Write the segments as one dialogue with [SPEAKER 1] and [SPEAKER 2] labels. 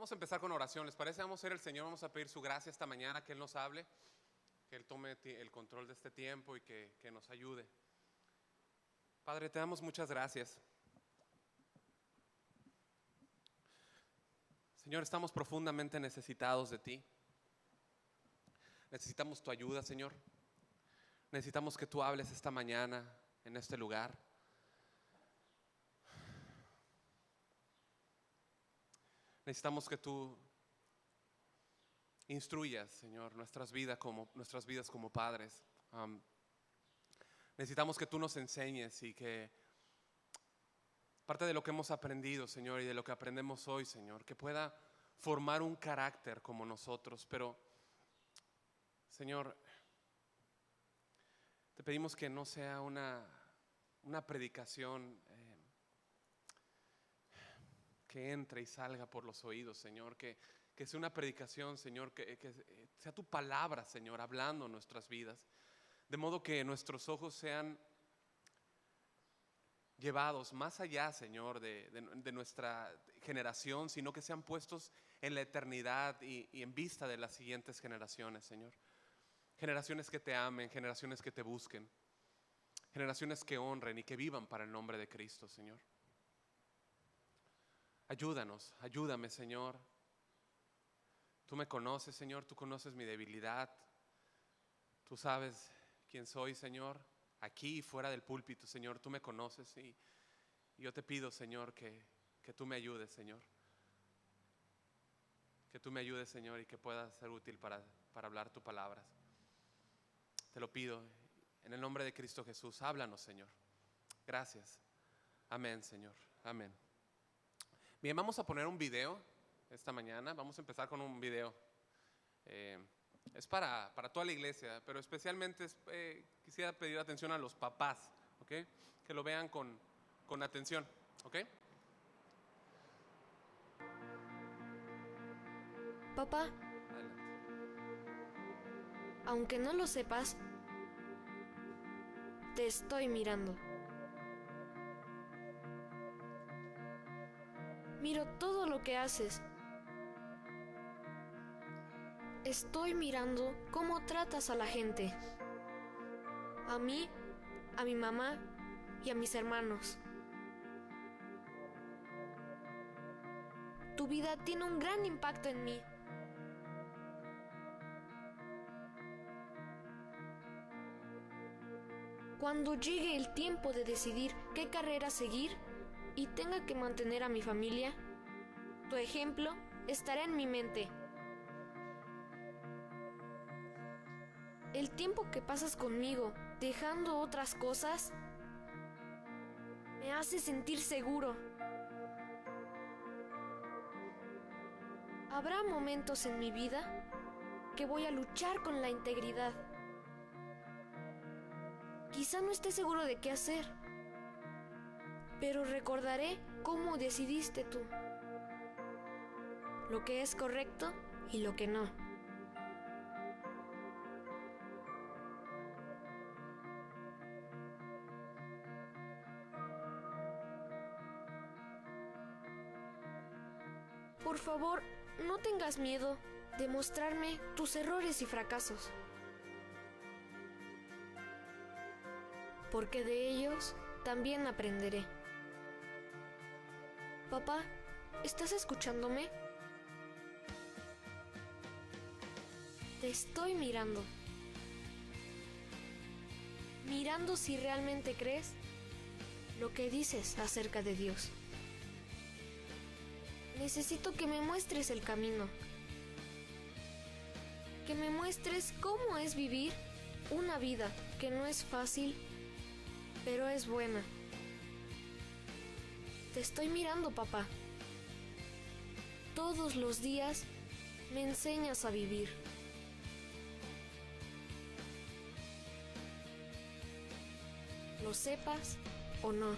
[SPEAKER 1] Vamos a empezar con oración, ¿les parece? Vamos a ir al Señor, vamos a pedir su gracia esta mañana, que Él nos hable, que Él tome el control de este tiempo y que nos ayude. Padre, te damos muchas gracias. Señor, estamos profundamente necesitados de ti. Necesitamos tu ayuda, Señor. Necesitamos que tú hables esta mañana en este lugar. Necesitamos que tú instruyas, Señor, nuestras vidas como padres. Necesitamos que tú nos enseñes y que parte de lo que hemos aprendido, Señor, y de lo que aprendemos hoy, Señor, que pueda formar un carácter como nosotros. Pero, Señor, te pedimos que no sea una predicación que entre y salga por los oídos, Señor, que sea una predicación, Señor, que sea tu palabra, Señor, hablando en nuestras vidas, de modo que nuestros ojos sean llevados más allá, Señor, de nuestra generación, sino que sean puestos en la eternidad y en vista de las siguientes generaciones, Señor. Generaciones que te amen, generaciones que te busquen, generaciones que honren y que vivan para el nombre de Cristo, Señor. Ayúdanos, ayúdame, Señor. Tú me conoces, Señor, tú conoces mi debilidad. Tú sabes quién soy, Señor, aquí y fuera del púlpito, Señor, tú me conoces y yo te pido, Señor, que tú me ayudes, Señor. Que tú me ayudes, Señor, y que pueda ser útil para hablar tus palabras. Te lo pido en el nombre de Cristo Jesús. Háblanos, Señor. Gracias. Amén, Señor. Amén. Bien, vamos a poner un video esta mañana. Vamos a empezar con un video. Es para toda la iglesia, pero especialmente quisiera pedir atención a los papás, ¿ok? Que lo vean con atención, ¿ok?
[SPEAKER 2] Papá,
[SPEAKER 1] Adelante.
[SPEAKER 2] aunque no lo sepas, te estoy mirando. Miro todo lo que haces. Estoy mirando cómo tratas a la gente. A mí, a mi mamá y a mis hermanos. Tu vida tiene un gran impacto en mí. Cuando llegue el tiempo de decidir qué carrera seguir y tenga que mantener a mi familia, tu ejemplo estará en mi mente. El tiempo que pasas conmigo, dejando otras cosas, me hace sentir seguro. Habrá momentos en mi vida que voy a luchar con la integridad. Quizá no esté seguro de qué hacer, pero recordaré cómo decidiste tú, lo que es correcto y lo que no. Por favor, no tengas miedo de mostrarme tus errores y fracasos, porque de ellos también aprenderé. Papá, ¿estás escuchándome? Te estoy mirando. Mirando si realmente crees lo que dices acerca de Dios. Necesito que me muestres el camino. Que me muestres cómo es vivir una vida que no es fácil, pero es buena. Te estoy mirando, papá. Todos los días me enseñas a vivir. Lo sepas o no.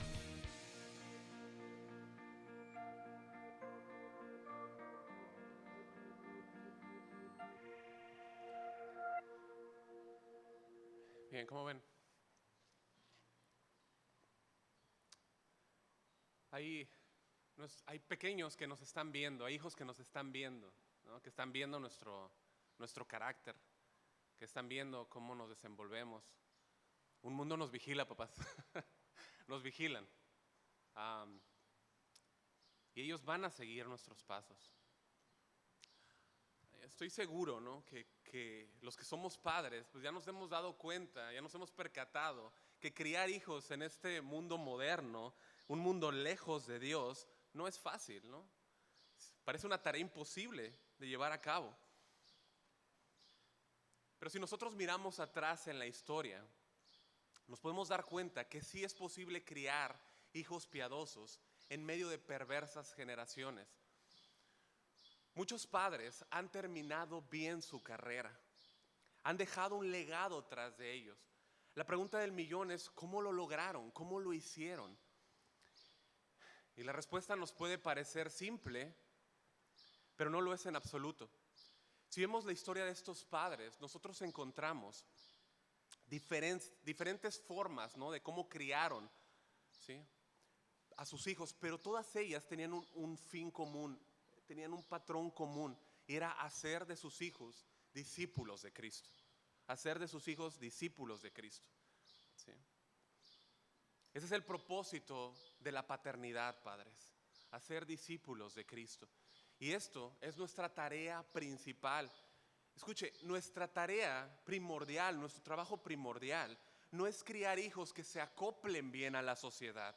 [SPEAKER 1] Bien, ¿cómo ven? Hay hay pequeños que nos están viendo, hay hijos que nos están viendo, ¿no? Que están viendo nuestro carácter, que están viendo cómo nos desenvolvemos. Un mundo nos vigila, papás. Nos vigilan. Y ellos van a seguir nuestros pasos. Estoy seguro, ¿no? que los que somos padres, pues ya nos hemos dado cuenta, ya nos hemos percatado que criar hijos en este mundo moderno, un mundo lejos de Dios, no es fácil, ¿no? Parece una tarea imposible de llevar a cabo. Pero si nosotros miramos atrás en la historia, nos podemos dar cuenta que sí es posible criar hijos piadosos en medio de perversas generaciones. Muchos padres han terminado bien su carrera, han dejado un legado tras de ellos. La pregunta del millón es, ¿cómo lo lograron? ¿Cómo lo hicieron? Y la respuesta nos puede parecer simple, pero no lo es en absoluto. Si vemos la historia de estos padres, nosotros encontramos diferentes formas, ¿no? De cómo criaron, ¿sí? A sus hijos, pero todas ellas tenían un fin común, tenían un patrón común, y era hacer de sus hijos discípulos de Cristo. Hacer de sus hijos discípulos de Cristo, ¿sí? Ese es el propósito de la paternidad, padres, hacer discípulos de Cristo. Y esto es nuestra tarea principal. Escuche, nuestra tarea primordial, nuestro trabajo primordial, no es criar hijos que se acoplen bien a la sociedad.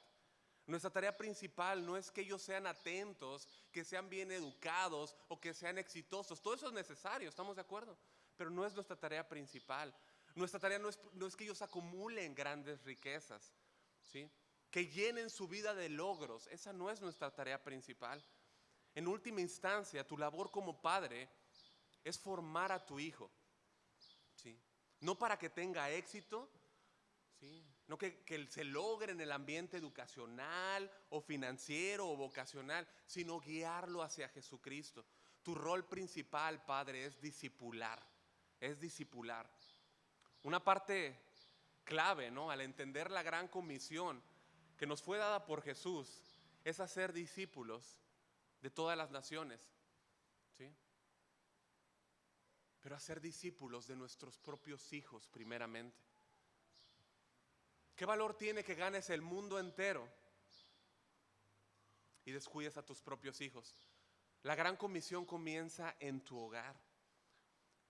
[SPEAKER 1] Nuestra tarea principal no es que ellos sean atentos, que sean bien educados o que sean exitosos. Todo eso es necesario, ¿estamos de acuerdo? Pero no es nuestra tarea principal. Nuestra tarea no es que ellos acumulen grandes riquezas, ¿sí? Que llenen su vida de logros. Esa no es nuestra tarea principal. En última instancia, tu labor como padre es formar a tu hijo, ¿sí? No para que tenga éxito, ¿sí? No que se logre en el ambiente educacional o financiero o vocacional, sino guiarlo hacia Jesucristo. Tu rol principal, padre, es discipular. Es discipular. Una parte clave, ¿no? Al entender la gran comisión que nos fue dada por Jesús, es hacer discípulos de todas las naciones, ¿sí? Pero hacer discípulos de nuestros propios hijos primeramente. ¿Qué valor tiene que ganes el mundo entero y descuides a tus propios hijos? La gran comisión comienza en tu hogar.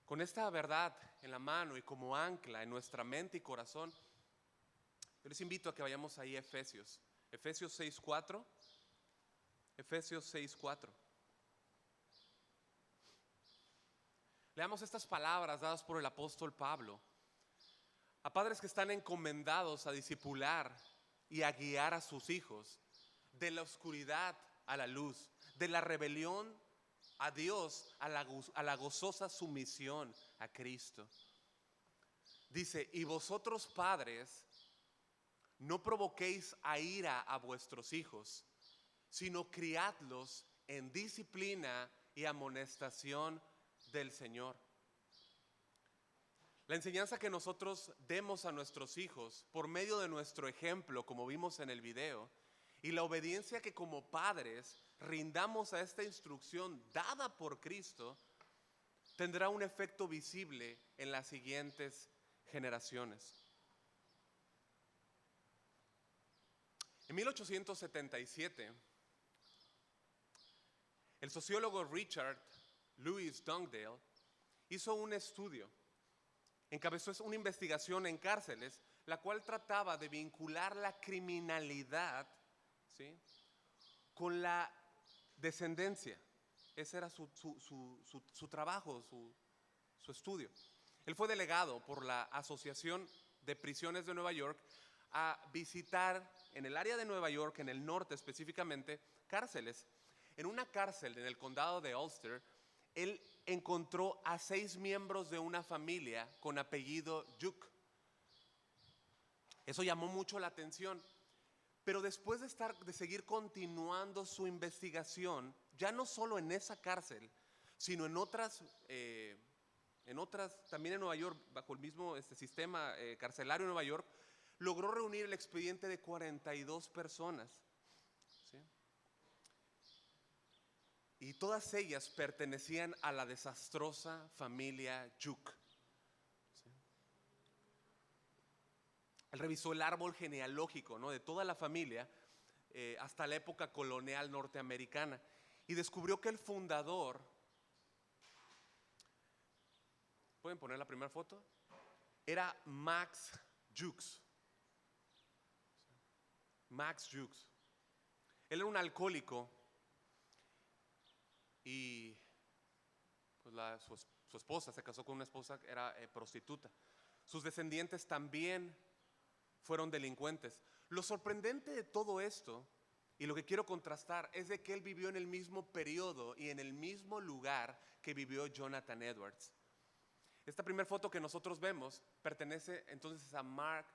[SPEAKER 1] Con esta verdad en la mano y como ancla en nuestra mente y corazón, yo les invito a que vayamos ahí a Efesios 6:4. Efesios 6:4. Leamos estas palabras dadas por el apóstol Pablo a padres que están encomendados a discipular y a guiar a sus hijos de la oscuridad a la luz, de la rebelión a Dios, a la gozosa sumisión a Cristo. Dice, y vosotros padres, no provoquéis a ira a vuestros hijos, sino criadlos en disciplina y amonestación del Señor. La enseñanza que nosotros demos a nuestros hijos por medio de nuestro ejemplo, como vimos en el video, y la obediencia que como padres rindamos a esta instrucción dada por Cristo, tendrá un efecto visible en las siguientes generaciones. En 1877, el sociólogo Richard Louis Dugdale hizo un estudio, encabezó una investigación en cárceles, la cual trataba de vincular la criminalidad, ¿sí?, con la descendencia. Ese era su trabajo, su estudio. Él fue delegado por la Asociación de Prisiones de Nueva York a visitar en el área de Nueva York, en el norte específicamente, cárceles. En una cárcel en el condado de Ulster, él encontró a 6 miembros de una familia con apellido Duke. Eso llamó mucho la atención. Pero después de seguir continuando su investigación, ya no solo en esa cárcel, sino en otras, también en Nueva York, bajo el mismo sistema carcelario en Nueva York, logró reunir el expediente de 42 personas, ¿sí? y todas ellas pertenecían a la desastrosa familia Yuk. ¿Sí? Él revisó el árbol genealógico, ¿no?, de toda la familia hasta la época colonial norteamericana y descubrió que el fundador, ¿pueden poner la primera foto?, era Max Jukes. Max Jukes. Él era un alcohólico y pues su esposa se casó con una esposa que era prostituta. Sus descendientes también fueron delincuentes. Lo sorprendente de todo esto, y lo que quiero contrastar, es de que él vivió en el mismo periodo y en el mismo lugar que vivió Jonathan Edwards. Esta primera foto que nosotros vemos pertenece entonces a Max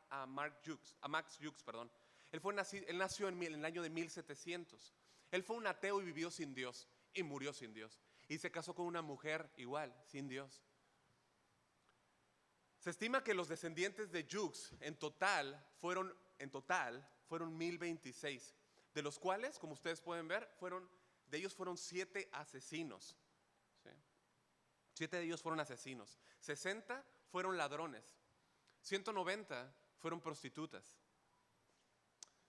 [SPEAKER 1] Jukes, perdón. Él nació en el año de 1700. Él fue un ateo y vivió sin Dios y murió sin Dios. Y se casó con una mujer igual, sin Dios. Se estima que los descendientes de Jukes en total fueron 1026, de los cuales, como ustedes pueden ver, de ellos fueron 7 asesinos. ¿Sí? 7 de ellos fueron asesinos, 60 fueron ladrones, 190 fueron prostitutas,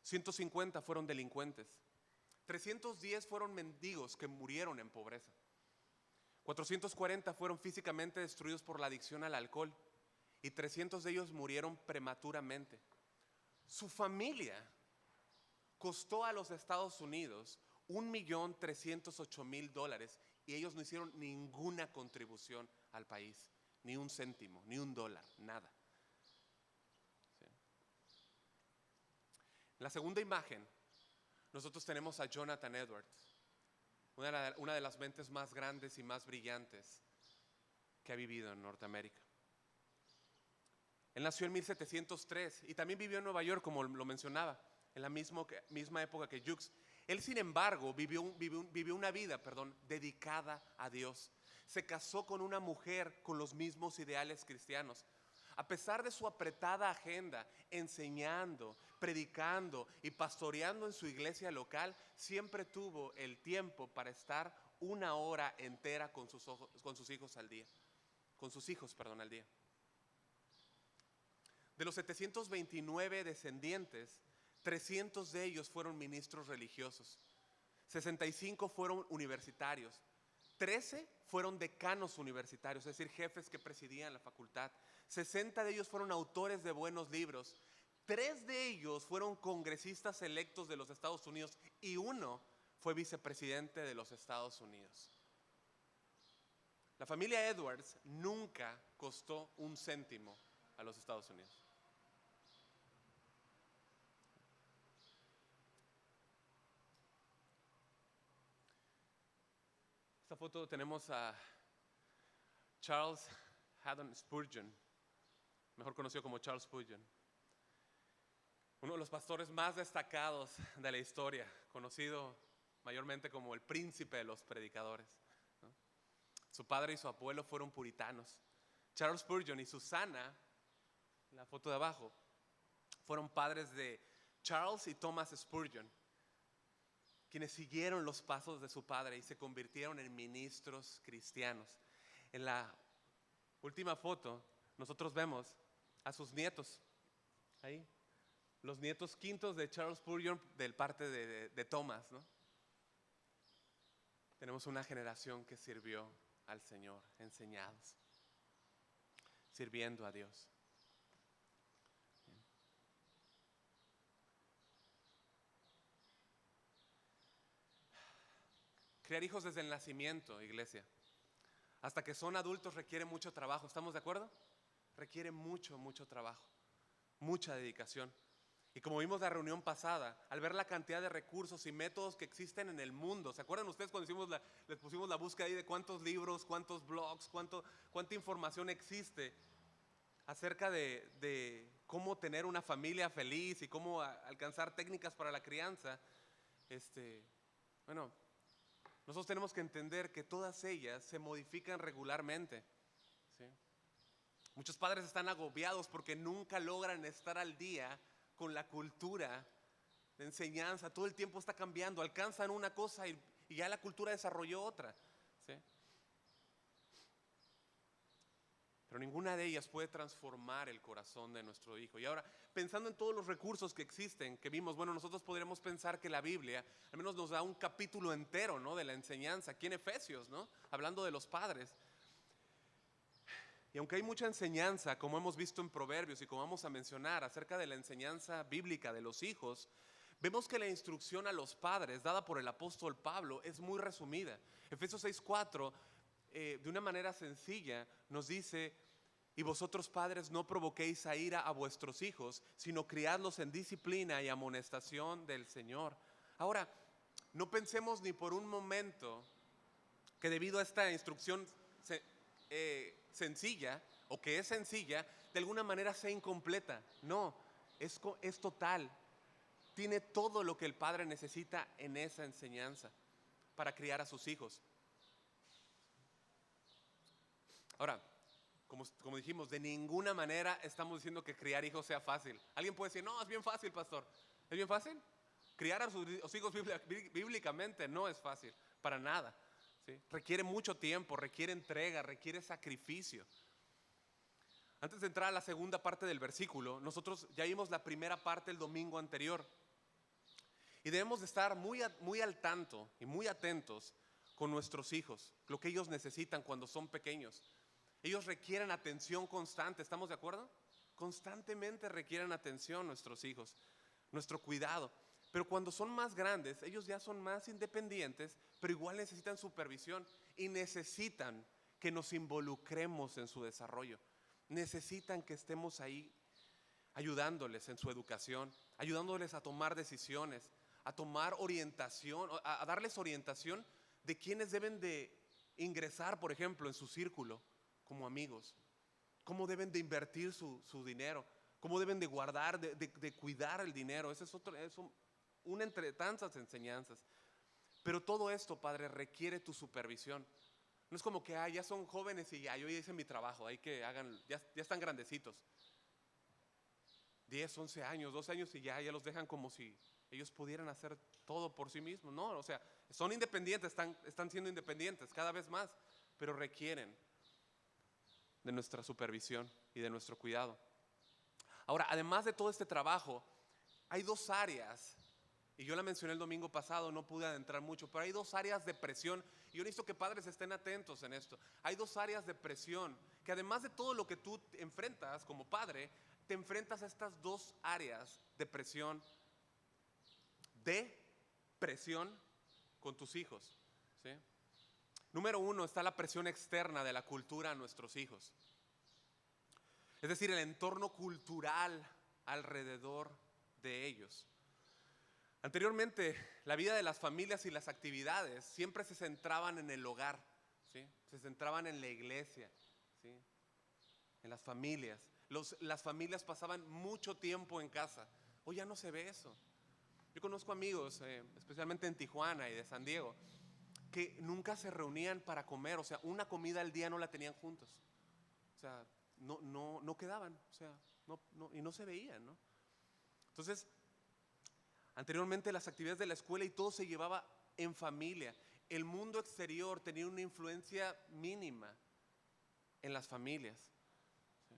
[SPEAKER 1] 150 fueron delincuentes, 310 fueron mendigos que murieron en pobreza, 440 fueron físicamente destruidos por la adicción al alcohol y 300 de ellos murieron prematuramente. Su familia costó a los Estados Unidos $1,308,000 y ellos no hicieron ninguna contribución al país, ni un céntimo, ni un dólar, nada. ¿Sí? En la segunda imagen, nosotros tenemos a Jonathan Edwards, una de las mentes más grandes y más brillantes que ha vivido en Norteamérica. Él nació en 1703 y también vivió en Nueva York, como lo mencionaba, en la misma época que Jukes. Él, sin embargo, vivió una vida dedicada a Dios. Se casó con una mujer con los mismos ideales cristianos. A pesar de su apretada agenda, enseñando, predicando y pastoreando en su iglesia local, siempre tuvo el tiempo para estar 1 hora entera con sus hijos al día. Al día. De los 729 descendientes, 300 de ellos fueron ministros religiosos, 65 fueron universitarios, 13 fueron decanos universitarios, es decir, jefes que presidían la facultad, 60 de ellos fueron autores de buenos libros, 3 de ellos fueron congresistas electos de los Estados Unidos y 1 fue vicepresidente de los Estados Unidos. La familia Edwards nunca costó un céntimo a los Estados Unidos. Esta foto tenemos a Charles Haddon Spurgeon, mejor conocido como Charles Spurgeon, uno de los pastores más destacados de la historia, conocido mayormente como el príncipe de los predicadores, ¿no? Su padre y su abuelo fueron puritanos. Charles Spurgeon y Susana, en la foto de abajo, fueron padres de Charles y Thomas Spurgeon, quienes siguieron los pasos de su padre y se convirtieron en ministros cristianos. En la última foto, nosotros vemos a sus nietos, ahí, los nietos quintos de Charles Spurgeon del parte de Thomas, ¿no? Tenemos una generación que sirvió al Señor, enseñados, sirviendo a Dios. Criar hijos desde el nacimiento, iglesia, hasta que son adultos requiere mucho trabajo. ¿Estamos de acuerdo? Requiere mucho trabajo, mucha dedicación. Y como vimos la reunión pasada, al ver la cantidad de recursos y métodos que existen en el mundo, ¿se acuerdan ustedes cuando les pusimos la búsqueda ahí de cuántos libros, cuántos blogs, cuánta información existe acerca de cómo tener una familia feliz y cómo alcanzar técnicas para la crianza? Nosotros tenemos que entender que todas ellas se modifican regularmente, ¿sí? Muchos padres están agobiados porque nunca logran estar al día con la cultura de enseñanza. Todo el tiempo está cambiando, alcanzan una cosa y y ya la cultura desarrolló otra, ¿sí? Pero ninguna de ellas puede transformar el corazón de nuestro hijo. Y ahora, pensando en todos los recursos que existen, que vimos, bueno, nosotros podríamos pensar que la Biblia al menos nos da un capítulo entero, ¿no?, de la enseñanza, aquí en Efesios, ¿no?, hablando de los padres. Y aunque hay mucha enseñanza, como hemos visto en Proverbios y como vamos a mencionar acerca de la enseñanza bíblica de los hijos, vemos que la instrucción a los padres dada por el apóstol Pablo es muy resumida. Efesios 6:4, de una manera sencilla, nos dice: y vosotros padres no provoquéis a ira a vuestros hijos, sino criadlos en disciplina y amonestación del Señor. Ahora, no pensemos ni por un momento que debido a esta instrucción sencilla, o que es sencilla, de alguna manera sea incompleta. No, es total. Tiene todo lo que el padre necesita en esa enseñanza para criar a sus hijos. Ahora, como dijimos, de ninguna manera estamos diciendo que criar hijos sea fácil. Alguien puede decir: no, es bien fácil, pastor. ¿Es bien fácil? Criar a sus hijos bíblicamente no es fácil, para nada, ¿sí? Requiere mucho tiempo, requiere entrega, requiere sacrificio. Antes de entrar a la segunda parte del versículo, nosotros ya vimos la primera parte el domingo anterior. Y debemos de estar muy al tanto y muy atentos con nuestros hijos, lo que ellos necesitan cuando son pequeños. Ellos requieren atención constante, ¿estamos de acuerdo? Constantemente requieren atención nuestros hijos, nuestro cuidado. Pero cuando son más grandes, ellos ya son más independientes, pero igual necesitan supervisión y necesitan que nos involucremos en su desarrollo. Necesitan que estemos ahí ayudándoles en su educación, ayudándoles a tomar decisiones, a tomar orientación, a darles orientación de quiénes deben de ingresar, por ejemplo, en su círculo como amigos, cómo deben de invertir su dinero, cómo deben de guardar, de cuidar el dinero. Ese es una entre tantas enseñanzas. Pero todo esto, padre, requiere tu supervisión. No es como que ya son jóvenes y ya, yo ya hice mi trabajo, hay que hagan, ya están grandecitos. 10, 11 años, 12 años y ya los dejan como si ellos pudieran hacer todo por sí mismos. No, o sea, son independientes, están siendo independientes cada vez más, pero requieren de nuestra supervisión y de nuestro cuidado. Ahora, además de todo este trabajo, hay dos áreas, y yo la mencioné el domingo pasado, no pude adentrar mucho, pero hay dos áreas de presión, y yo necesito que padres estén atentos en esto. Hay dos áreas de presión, que además de todo lo que tú enfrentas como padre, te enfrentas a estas dos áreas de presión con tus hijos, ¿sí? Número uno, está la presión externa de la cultura a nuestros hijos. Es decir, el entorno cultural alrededor de ellos. Anteriormente, la vida de las familias y las actividades siempre se centraban en el hogar, ¿sí? Se centraban en la iglesia, ¿sí? En las familias. Las familias pasaban mucho tiempo en casa. Hoy ya no se ve eso. Yo conozco amigos, especialmente en Tijuana y de San Diego, que nunca se reunían para comer, o sea, una comida al día no la tenían juntos. O sea, no quedaban, o sea, y no se veían, ¿no? Entonces, anteriormente las actividades de la escuela y todo se llevaba en familia. El mundo exterior tenía una influencia mínima en las familias, ¿sí?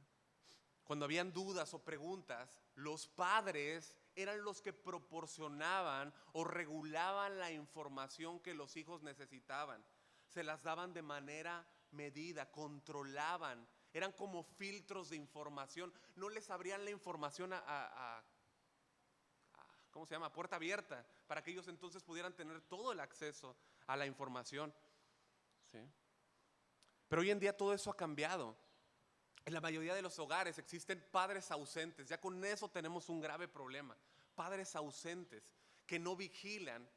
[SPEAKER 1] Cuando habían dudas o preguntas, los padres eran los que proporcionaban o regulaban la información que los hijos necesitaban. Se las daban de manera medida, controlaban, eran como filtros de información. No les abrían la información ¿cómo se llama?, a puerta abierta, para que ellos entonces pudieran tener todo el acceso a la información, ¿sí? Pero hoy en día todo eso ha cambiado. En la mayoría de los hogares existen padres ausentes. Ya con eso tenemos un grave problema. Padres ausentes que no vigilan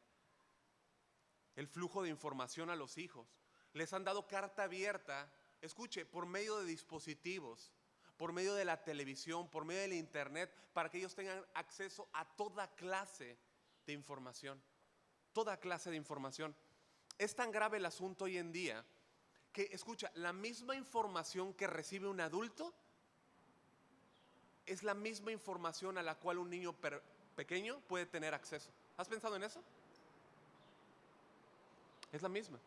[SPEAKER 1] el flujo de información a los hijos. Les han dado carta abierta, escuche, por medio de dispositivos, por medio de la televisión, por medio del internet, para que ellos tengan acceso a toda clase de información. Toda clase de información. Es tan grave el asunto hoy en día que, escucha, la misma información que recibe un adulto es la misma información a la cual un niño pequeño puede tener acceso. ¿Has pensado en eso? Es la misma.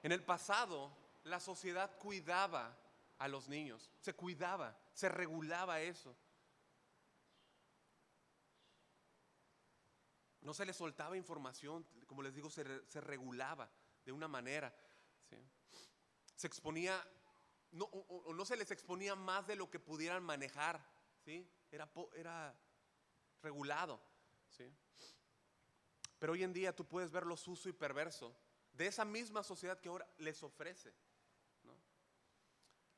[SPEAKER 1] En el pasado, la sociedad cuidaba a los niños, se cuidaba, se regulaba eso. No se les soltaba información, como les digo, se regulaba de una manera, ¿sí? Se exponía, no se les exponía más de lo que pudieran manejar, ¿sí? Era regulado, ¿sí? Pero hoy en día tú puedes ver lo sucio y perverso de esa misma sociedad que ahora les ofrece, ¿no?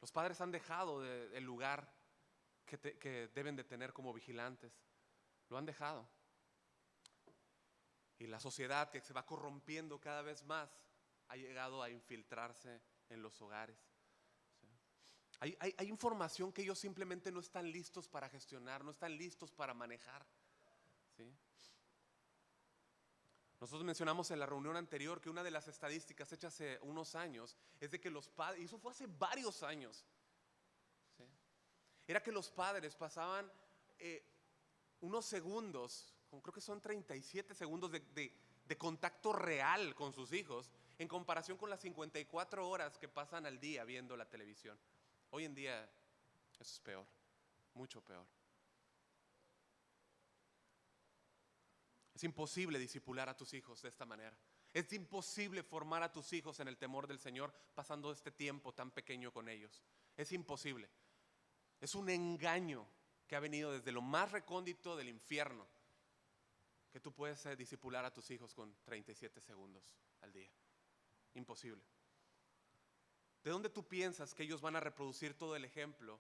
[SPEAKER 1] Los padres han dejado el lugar que deben de tener como vigilantes. Lo han dejado. Y la sociedad, que se va corrompiendo cada vez más, ha llegado a infiltrarse en los hogares, ¿sí? Hay información que ellos simplemente no están listos para gestionar, no están listos para manejar, ¿sí? Nosotros mencionamos en la reunión anterior que una de las estadísticas hechas hace unos años es de que los padres, y eso fue hace varios años, ¿sí? Era que los padres pasaban unos segundos, creo que son 37 segundos de contacto real con sus hijos, en comparación con las 54 horas que pasan al día viendo la televisión. Hoy en día eso es peor, mucho peor. Es imposible discipular a tus hijos de esta manera. Es imposible formar a tus hijos en el temor del Señor pasando este tiempo tan pequeño con ellos. Es imposible. Es un engaño que ha venido desde lo más recóndito del infierno, que tú puedes discipular a tus hijos con 37 segundos al día. Imposible. ¿De dónde tú piensas que ellos van a reproducir todo el ejemplo?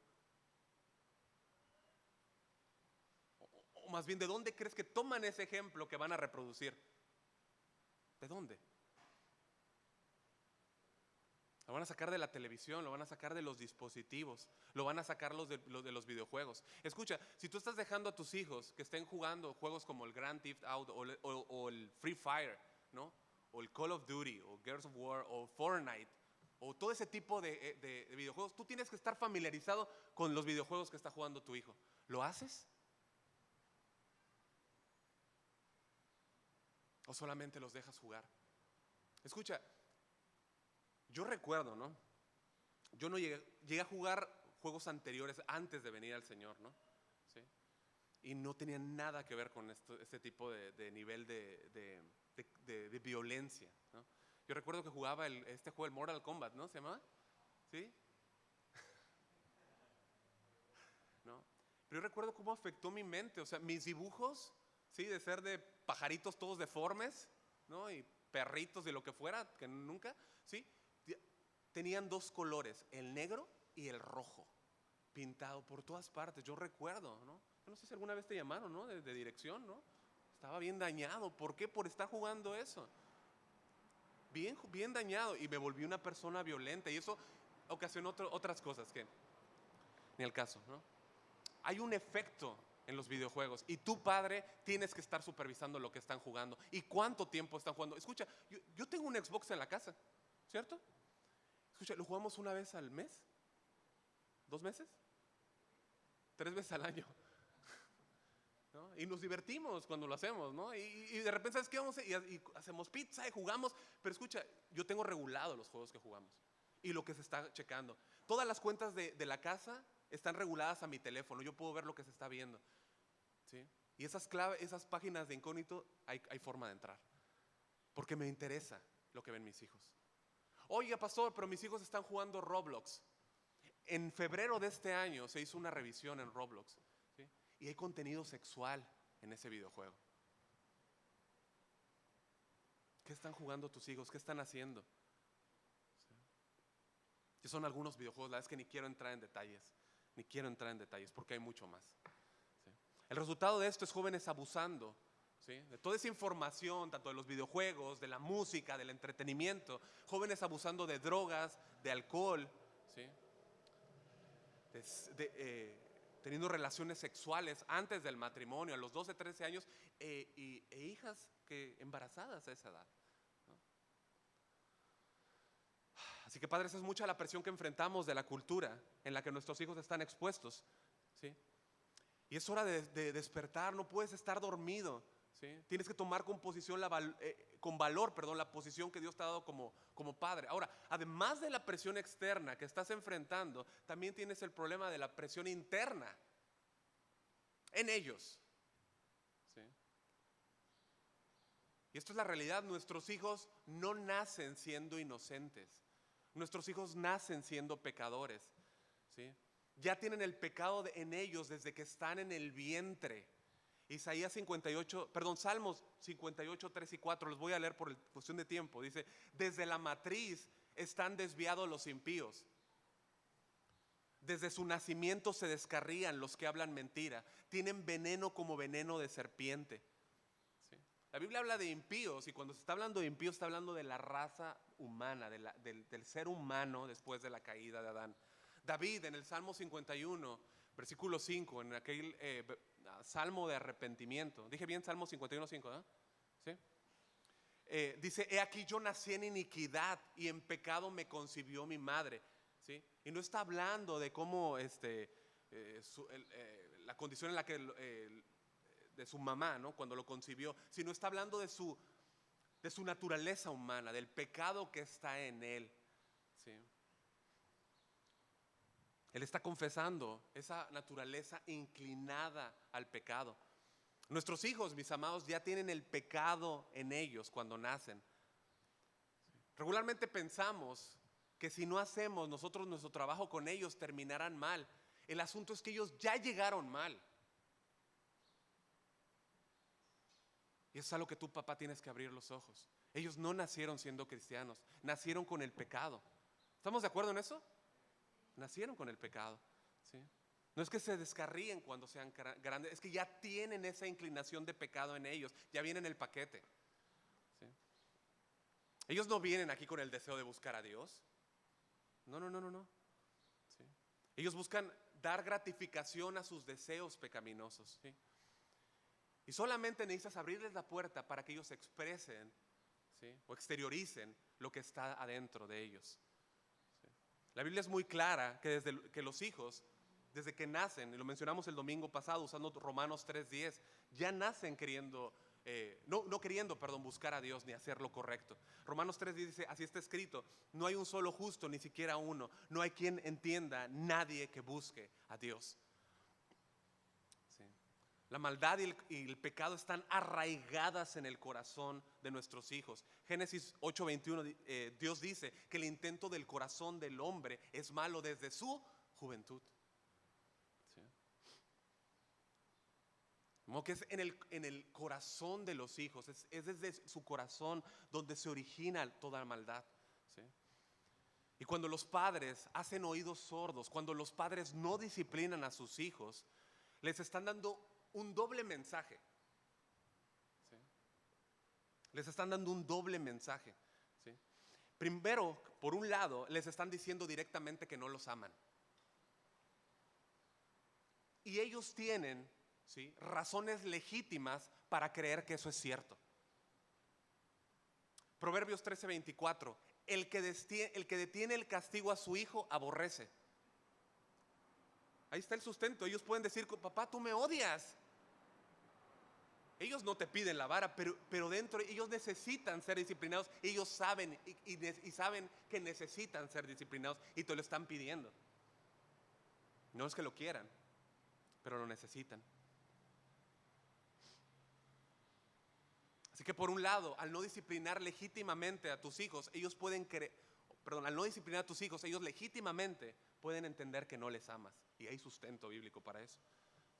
[SPEAKER 1] O más bien, ¿de dónde crees que toman ese ejemplo que van a reproducir? ¿De dónde? Lo van a sacar de la televisión, lo van a sacar de los dispositivos, lo van a sacar de los videojuegos. Escucha, si tú estás dejando a tus hijos que estén jugando juegos como el Grand Theft Auto o el Free Fire, ¿no? O el Call of Duty, o Gears of War, o Fortnite, o todo ese tipo de videojuegos, tú tienes que estar familiarizado con los videojuegos que está jugando tu hijo. ¿Lo haces? ¿O solamente los dejas jugar? Escucha, yo recuerdo, ¿no? Yo no llegué a jugar juegos anteriores antes de venir al Señor, ¿no? ¿Sí? Y no tenía nada que ver con este tipo de nivel de violencia, ¿no? Yo recuerdo que jugaba este juego, el Mortal Kombat, ¿no? ¿Se llamaba? ¿Sí? ¿No? Pero yo recuerdo cómo afectó mi mente, o sea, mis dibujos, ¿sí? De ser de pajaritos todos deformes, ¿no? Y perritos de lo que fuera, que nunca, ¿sí? Tenían dos colores, el negro y el rojo, pintado por todas partes. Yo recuerdo, ¿no? Yo no sé si alguna vez te llamaron, ¿no? De dirección, ¿no? Estaba bien dañado. ¿Por qué? Por estar jugando eso. Bien dañado. Y me volví una persona violenta. Y eso ocasionó otras cosas que ni al caso, ¿no? Hay un efecto en los videojuegos y tu padre tienes que estar supervisando lo que están jugando y cuánto tiempo están jugando. Escucha, yo tengo un Xbox en la casa, ¿cierto? Escucha, lo jugamos una vez al mes, 2 meses, 3 veces al año, ¿no? Y nos divertimos cuando lo hacemos, ¿no? Y de repente, ¿sabes qué? Y hacemos pizza y jugamos. Pero escucha, yo tengo regulado los juegos que jugamos y lo que se está checando. Todas las cuentas de la casa están reguladas a mi teléfono. Yo puedo ver lo que se está viendo, ¿sí? Y esas páginas de incógnito hay forma de entrar, porque me interesa lo que ven mis hijos. Oiga, pastor, pero mis hijos están jugando Roblox. En febrero de este año se hizo una revisión en Roblox, ¿sí? Y hay contenido sexual en ese videojuego. ¿Qué están jugando tus hijos? ¿Qué están haciendo? ¿Sí? Que son algunos videojuegos, la verdad es que ni quiero entrar en detalles, porque hay mucho más, ¿sí? El resultado de esto es jóvenes abusando, ¿sí? De toda esa información, tanto de los videojuegos, de la música, del entretenimiento, jóvenes abusando de drogas, de alcohol, ¿sí? Teniendo relaciones sexuales antes del matrimonio, a los 12, 13 años, e hijas embarazadas a esa edad, ¿no? Así que, padres, es mucha la presión que enfrentamos de la cultura en la que nuestros hijos están expuestos, ¿sí? Y es hora de despertar, no puedes estar dormido, ¿sí? Tienes que tomar con valor, la posición que Dios te ha dado como padre. Ahora, además de la presión externa que estás enfrentando, también tienes el problema de la presión interna en ellos, ¿sí? Y esto es la realidad. Nuestros hijos no nacen siendo inocentes. Nuestros hijos nacen siendo pecadores, ¿sí? Ya tienen el pecado en ellos desde que están en el vientre. Salmos 58, 3 y 4, los voy a leer por cuestión de tiempo. Dice: desde la matriz están desviados los impíos. Desde su nacimiento se descarrían los que hablan mentira. Tienen veneno como veneno de serpiente. ¿Sí? La Biblia habla de impíos, y cuando se está hablando de impíos está hablando de la raza humana, del ser humano después de la caída de Adán. David en el Salmo 51, versículo 5, en aquel salmo de arrepentimiento. Dije bien, Salmo 51, 5, ¿eh? ¿Sí? Dice: he aquí yo nací en iniquidad y en pecado me concibió mi madre. ¿Sí? Y no está hablando de cómo la condición en la que de su mamá, ¿no? Cuando lo concibió, sino está hablando de su naturaleza humana, del pecado que está en él. ¿Sí? Él está confesando esa naturaleza inclinada al pecado. Nuestros hijos, mis amados, ya tienen el pecado en ellos cuando nacen. Regularmente pensamos que si no hacemos nosotros nuestro trabajo con ellos, terminarán mal. El asunto es que ellos ya llegaron mal. Y eso es a lo que tu papá tienes que abrir los ojos. Ellos no nacieron siendo cristianos, nacieron con el pecado. ¿Estamos de acuerdo en eso? Nacieron con el pecado, ¿sí? No es que se descarríen cuando sean grandes, es que ya tienen esa inclinación de pecado en ellos, ya viene en el paquete, ¿sí? Ellos no vienen aquí con el deseo de buscar a Dios. No. ¿Sí? Ellos buscan dar gratificación a sus deseos pecaminosos, ¿sí? Y solamente necesitas abrirles la puerta para que ellos expresen, ¿sí? O exterioricen lo que está adentro de ellos. La Biblia es muy clara que desde que los hijos, desde que nacen, y lo mencionamos el domingo pasado usando Romanos 3:10, ya nacen queriendo, no queriendo buscar a Dios ni hacer lo correcto. Romanos 3:10 dice: así está escrito, no hay un solo justo, ni siquiera uno, no hay quien entienda, nadie que busque a Dios. ¿Sí? La maldad y el pecado están arraigadas en el corazón de nuestros hijos. Génesis 8:21, Dios dice que el intento del corazón del hombre es malo desde su juventud. ¿Sí? Como que es en el corazón de los hijos, es desde su corazón donde se origina toda maldad. ¿Sí? Y cuando los padres hacen oídos sordos, cuando los padres no disciplinan a sus hijos, les están dando un doble mensaje. ¿Sí? Les están dando un doble mensaje. ¿Sí? Primero, por un lado, les están diciendo directamente que no los aman. Y ellos tienen, ¿sí?, razones legítimas para creer que eso es cierto. Proverbios 13:24, el que detiene el castigo a su hijo aborrece. Ahí está el sustento. Ellos pueden decir: papá, tú me odias. Ellos no te piden la vara, pero dentro ellos necesitan ser disciplinados. Ellos saben y saben que necesitan ser disciplinados y te lo están pidiendo. No es que lo quieran, pero lo necesitan. Así que por un lado, al no disciplinar legítimamente a tus hijos, al no disciplinar a tus hijos, ellos legítimamente pueden entender que no les amas. Y hay sustento bíblico para eso.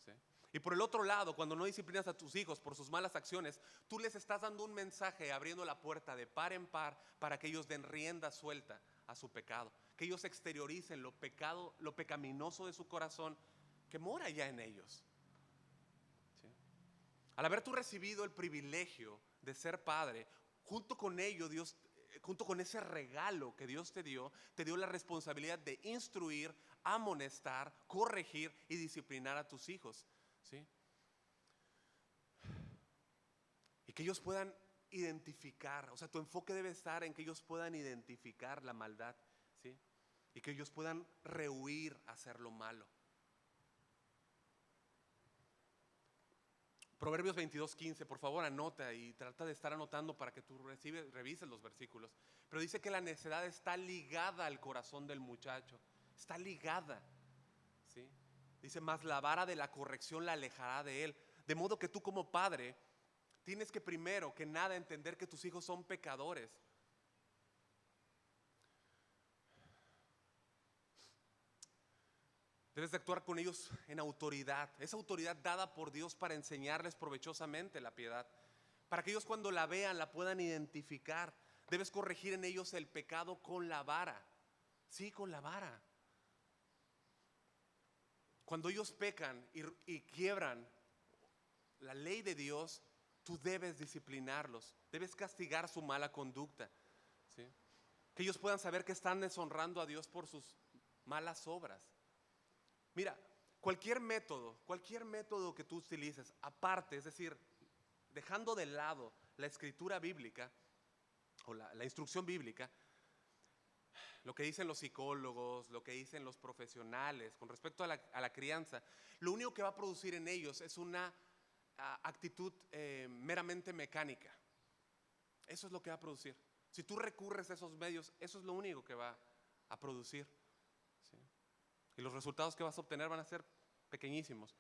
[SPEAKER 1] ¿Sí? Y por el otro lado, cuando no disciplinas a tus hijos por sus malas acciones, tú les estás dando un mensaje, abriendo la puerta de par en par para que ellos den rienda suelta a su pecado, que ellos exterioricen lo pecaminoso de su corazón que mora ya en ellos. ¿Sí? Al haber tú recibido el privilegio de ser padre, junto con ese regalo que Dios te dio la responsabilidad de instruir, amonestar, corregir y disciplinar a tus hijos. ¿Sí? Y que ellos puedan identificar, tu enfoque debe estar en que ellos puedan identificar la maldad, ¿sí? Y que ellos puedan rehuir hacer lo malo. Proverbios 22:15, por favor anota y trata de estar anotando para que tú revises los versículos. Pero dice que la necedad está ligada al corazón del muchacho, está ligada, ¿sí? Dice, mas la vara de la corrección la alejará de él. De modo que tú como padre tienes que primero que nada entender que tus hijos son pecadores. Debes de actuar con ellos en autoridad, esa autoridad dada por Dios para enseñarles provechosamente la piedad, para que ellos cuando la vean la puedan identificar. Debes corregir en ellos el pecado con la vara, sí, con la vara. Cuando ellos pecan y quiebran la ley de Dios, tú debes disciplinarlos, debes castigar su mala conducta, ¿sí? Que ellos puedan saber que están deshonrando a Dios por sus malas obras. Mira, cualquier método que tú utilices, aparte, es decir, dejando de lado la escritura bíblica o la instrucción bíblica, lo que dicen los psicólogos, lo que dicen los profesionales con respecto a la crianza, lo único que va a producir en ellos es una actitud meramente mecánica. Eso es lo que va a producir. Si tú recurres a esos medios, eso es lo único que va a producir, ¿sí? Y los resultados que vas a obtener van a ser pequeñísimos.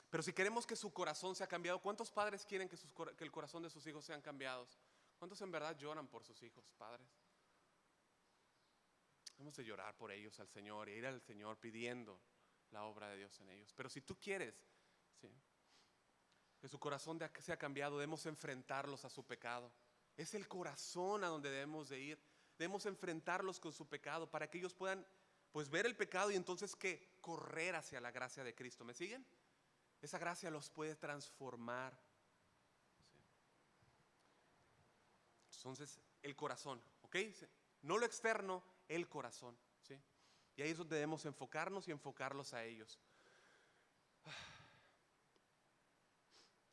[SPEAKER 1] Pero si queremos que su corazón sea cambiado, ¿cuántos padres quieren que el corazón de sus hijos sean cambiados? ¿Cuántos en verdad lloran por sus hijos, padres? Debemos de llorar por ellos al Señor e ir al Señor pidiendo la obra de Dios en ellos. Pero si tú quieres, ¿sí?, que su corazón sea cambiado, debemos enfrentarlos a su pecado. Es el corazón a donde debemos de ir. Debemos enfrentarlos con su pecado para que ellos puedan pues ver el pecado y entonces ¿qué? Correr hacia la gracia de Cristo. ¿Me siguen? Esa gracia los puede transformar, ¿sí? Entonces el corazón, ¿ok? No lo externo, el corazón, ¿sí? Y ahí es donde debemos enfocarnos y enfocarlos a ellos.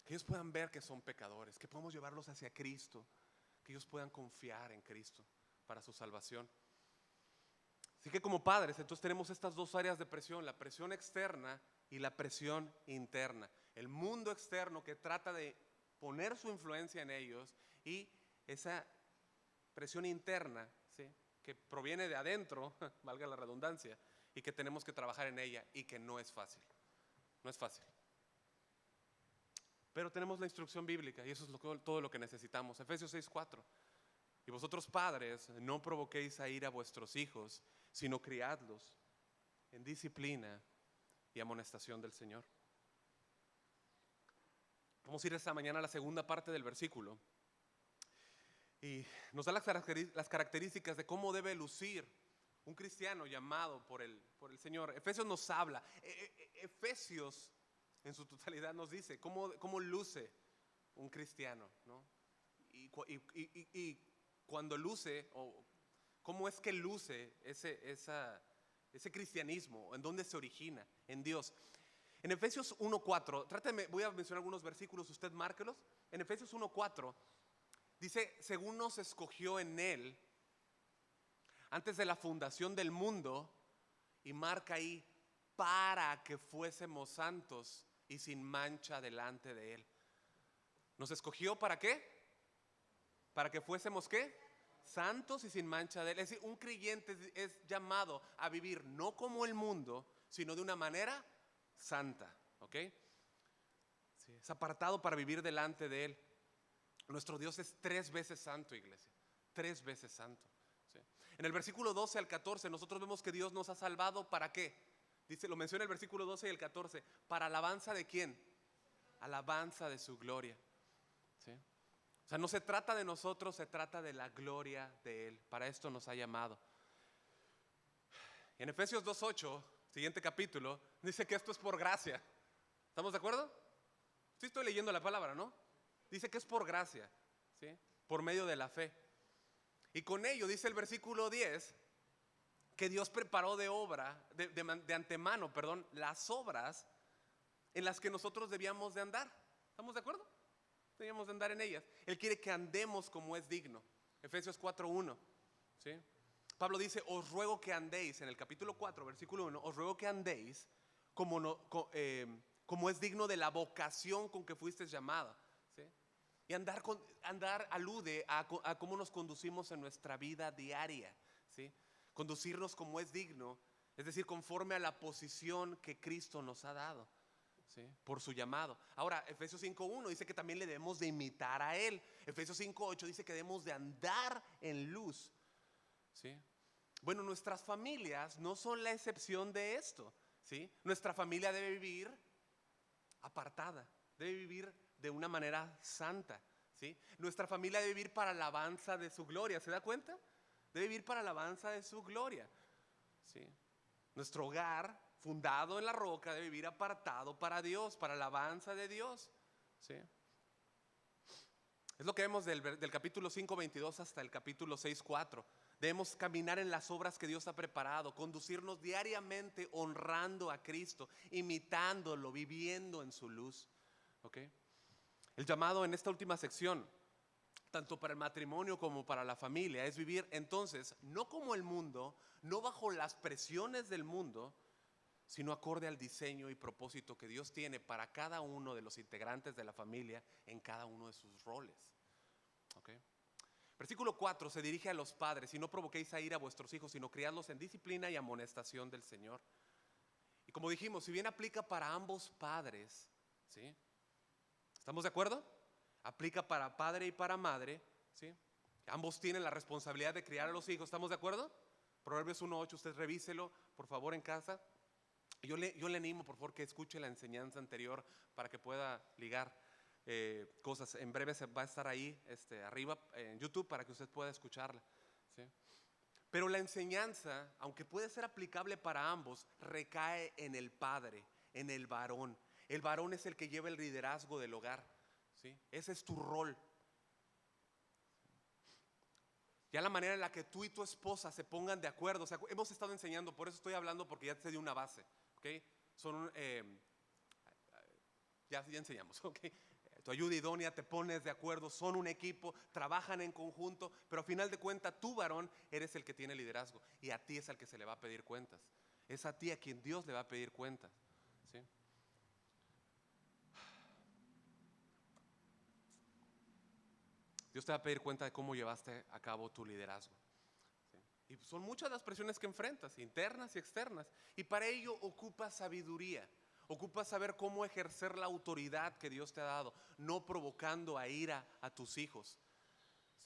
[SPEAKER 1] Que ellos puedan ver que son pecadores, que podemos llevarlos hacia Cristo, que ellos puedan confiar en Cristo para su salvación. Así que como padres, entonces tenemos estas dos áreas de presión, la presión externa y la presión interna. El mundo externo que trata de poner su influencia en ellos y esa presión interna, ¿sí?, que proviene de adentro, valga la redundancia, y que tenemos que trabajar en ella y que no es fácil. No es fácil. Pero tenemos la instrucción bíblica y eso es todo lo que necesitamos. Efesios 6:4. Y vosotros padres, no provoquéis a ira a vuestros hijos, sino criadlos en disciplina y amonestación del Señor. Vamos a ir esta mañana a la segunda parte del versículo. Y nos da las características de cómo debe lucir un cristiano llamado por el Señor. Efesios nos habla. Efesios en su totalidad nos dice cómo luce un cristiano, ¿no? Y cuando luce, o cómo es que luce ese cristianismo, en dónde se origina, en Dios. En Efesios 1:4, voy a mencionar algunos versículos, usted márquelos. En Efesios 1:4 dice, según nos escogió en Él, antes de la fundación del mundo, y marca ahí, para que fuésemos santos y sin mancha delante de Él. ¿Nos escogió para qué? Para que fuésemos ¿qué? Santos y sin mancha de Él. Es decir, un creyente es llamado a vivir no como el mundo, sino de una manera santa, ¿ok? Sí, es apartado para vivir delante de Él. Nuestro Dios es 3 veces santo, iglesia. 3 veces santo, ¿sí? En el versículo 12 al 14 nosotros vemos que Dios nos ha salvado ¿para qué? Dice, lo menciona el versículo 12 y el 14. ¿Para alabanza de quién? Alabanza de su gloria, ¿sí? O sea, no se trata de nosotros, se trata de la gloria de Él. Para esto nos ha llamado. Y en Efesios 2:8, siguiente capítulo, dice que esto es por gracia. ¿Estamos de acuerdo? Sí, estoy leyendo la palabra, ¿no? Dice que es por gracia, ¿sí? Por medio de la fe. Y con ello, dice el versículo 10, que Dios preparó de antemano, las obras en las que nosotros debíamos de andar. ¿Estamos de acuerdo? Debíamos de andar en ellas. Él quiere que andemos como es digno. Efesios 4:1, ¿sí? Pablo dice, os ruego que andéis, en el capítulo 4, versículo 1, os ruego que andéis como como es digno de la vocación con que fuiste llamada, ¿sí? Y andar alude a cómo nos conducimos en nuestra vida diaria, ¿sí? Conducirnos como es digno, es decir, conforme a la posición que Cristo nos ha dado, ¿sí? Por su llamado. Ahora, Efesios 5:1 dice que también le debemos de imitar a Él. Efesios 5:8 dice que debemos de andar en luz, ¿sí? Bueno, nuestras familias no son la excepción de esto, ¿sí? Nuestra familia debe vivir apartada, debe vivir de una manera santa, ¿sí? Nuestra familia debe vivir para alabanza de su gloria, ¿se da cuenta? Debe vivir para alabanza de su gloria, ¿sí? Nuestro hogar, fundado en la roca, debe vivir apartado para Dios, para alabanza de Dios, ¿sí? Es lo que vemos del capítulo 5:22 hasta el capítulo 6:4. Debemos caminar en las obras que Dios ha preparado, conducirnos diariamente honrando a Cristo, imitándolo, viviendo en su luz, ¿ok? El llamado en esta última sección, tanto para el matrimonio como para la familia, es vivir entonces no como el mundo, no bajo las presiones del mundo, sino acorde al diseño y propósito que Dios tiene para cada uno de los integrantes de la familia en cada uno de sus roles, ¿ok? Versículo 4 se dirige a los padres: y no provoquéis a ira a vuestros hijos, sino criadlos en disciplina y amonestación del Señor. Y como dijimos, si bien aplica para ambos padres, ¿sí? ¿Estamos de acuerdo? Aplica para padre y para madre, ¿sí? Ambos tienen la responsabilidad de criar a los hijos, ¿estamos de acuerdo? Proverbios 1:8, usted revíselo por favor en casa. Yo le animo por favor que escuche la enseñanza anterior para que pueda ligar cosas. En breve se va a estar ahí arriba en YouTube para que usted pueda escucharla, ¿sí? Pero la enseñanza, aunque puede ser aplicable para ambos, recae en el padre, en el varón. El varón es el que lleva el liderazgo del hogar, ¿sí? Ese es tu rol. Ya la manera en la que tú y tu esposa se pongan de acuerdo, o sea, hemos estado enseñando, por eso estoy hablando, porque ya te di una base, ¿ok? Ya enseñamos, ¿ok? Tu ayuda idónea, te pones de acuerdo, son un equipo, trabajan en conjunto, pero a final de cuentas tú, varón, eres el que tiene liderazgo y a ti es al que se le va a pedir cuentas. Es a ti a quien Dios le va a pedir cuentas, ¿sí? Dios te va a pedir cuenta de cómo llevaste a cabo tu liderazgo, ¿sí? Y son muchas las presiones que enfrentas, internas y externas, y para ello ocupas sabiduría. Ocupa saber cómo ejercer la autoridad que Dios te ha dado, no provocando a ira a tus hijos,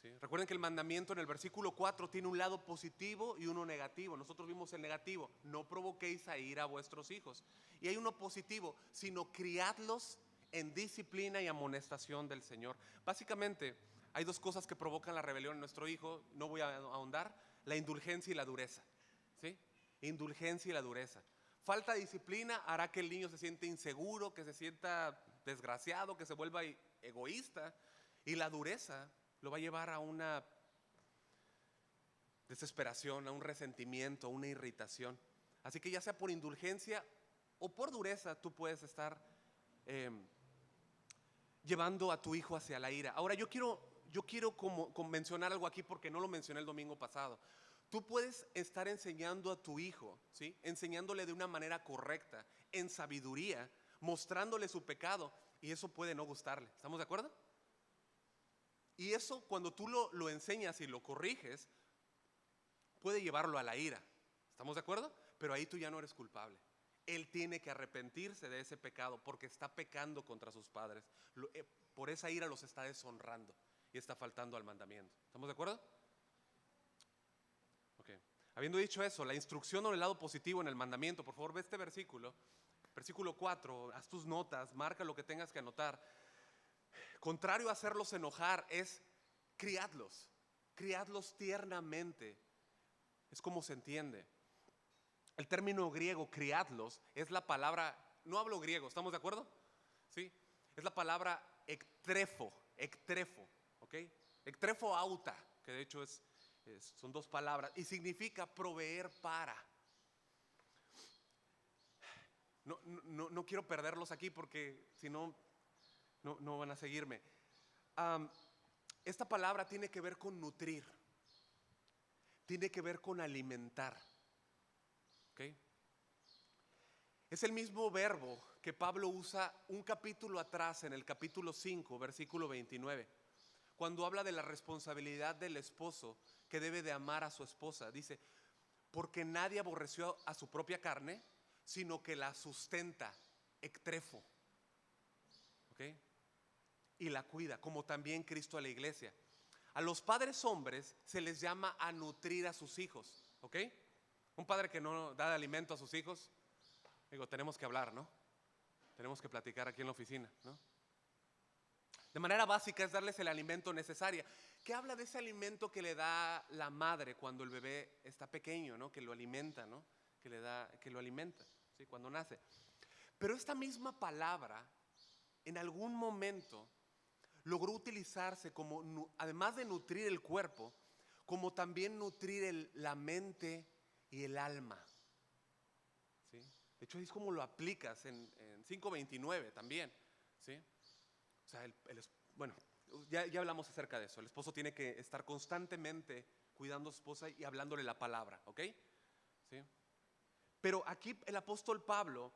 [SPEAKER 1] ¿sí? Recuerden que el mandamiento en el versículo 4 tiene un lado positivo y uno negativo. Nosotros vimos el negativo: no provoquéis a ira a vuestros hijos. Y hay uno positivo: sino criadlos en disciplina y amonestación del Señor. Básicamente hay dos cosas que provocan la rebelión en nuestro hijo, no voy a ahondar: la indulgencia y la dureza, ¿sí? Indulgencia y la dureza. Falta de disciplina hará que el niño se sienta inseguro, que se sienta desgraciado, que se vuelva egoísta. Y la dureza lo va a llevar a una desesperación, a un resentimiento, a una irritación. Así que ya sea por indulgencia o por dureza, tú puedes estar llevando a tu hijo hacia la ira. Ahora yo quiero como mencionar algo aquí porque no lo mencioné el domingo pasado. Tú puedes estar enseñando a tu hijo, ¿sí? Enseñándole de una manera correcta, en sabiduría, mostrándole su pecado, y eso puede no gustarle. ¿Estamos de acuerdo? Y eso, cuando tú lo enseñas y lo corriges, puede llevarlo a la ira. ¿Estamos de acuerdo? Pero ahí tú ya no eres culpable. Él tiene que arrepentirse de ese pecado porque está pecando contra sus padres. Por esa ira los está deshonrando y está faltando al mandamiento. ¿Estamos de acuerdo? Habiendo dicho eso, la instrucción o el lado positivo en el mandamiento, por favor ve este versículo 4, haz tus notas, marca lo que tengas que anotar. Contrario a hacerlos enojar es criadlos tiernamente. Es como se entiende. El término griego criadlos es la palabra, no hablo griego, ¿estamos de acuerdo? ¿Sí? Es la palabra ectrefo, ¿ok? Ectrefo auta, que de hecho son dos palabras y significa proveer para. No quiero perderlos aquí porque si no van a seguirme. Esta palabra tiene que ver con nutrir, tiene que ver con alimentar, ¿ok? Es el mismo verbo que Pablo usa un capítulo atrás, en el capítulo 5, versículo 29, cuando habla de la responsabilidad del esposo que debe de amar a su esposa. Dice, porque nadie aborreció a su propia carne, sino que la sustenta, ectrefo, ¿ok? Y la cuida, como también Cristo a la iglesia. A los padres hombres se les llama a nutrir a sus hijos, ¿ok? Un padre que no da de alimento a sus hijos, digo, tenemos que hablar, ¿no? Tenemos que platicar aquí en la oficina, ¿no? De manera básica es darles el alimento necesario. ¿Qué habla de ese alimento que le da la madre cuando el bebé está pequeño, ¿no? Que lo alimenta, ¿no? Que lo alimenta, ¿sí? Cuando nace. Pero esta misma palabra, en algún momento, logró utilizarse como, además de nutrir el cuerpo, como también nutrir la mente y el alma, ¿sí? De hecho, es como lo aplicas en 5:29 también, ¿sí? O sea, bueno, ya hablamos acerca de eso. El esposo tiene que estar constantemente cuidando a su esposa y hablándole la palabra, ¿ok? ¿Sí? Pero aquí el apóstol Pablo,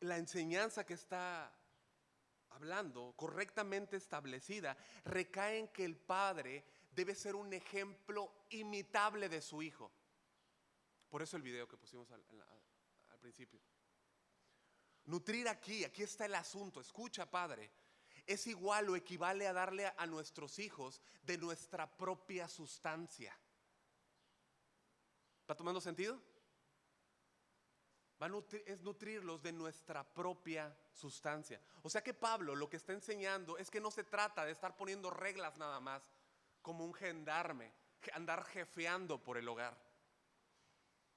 [SPEAKER 1] la enseñanza que está hablando, correctamente establecida, recae en que el padre debe ser un ejemplo imitable de su hijo. Por eso el video que pusimos al principio. Nutrir aquí está el asunto. Escucha, padre, es igual o equivale a darle a nuestros hijos de nuestra propia sustancia. ¿Está tomando sentido? Es nutrirlos de nuestra propia sustancia. O sea que Pablo lo que está enseñando es que no se trata de estar poniendo reglas nada más, como un gendarme, andar jefeando por el hogar.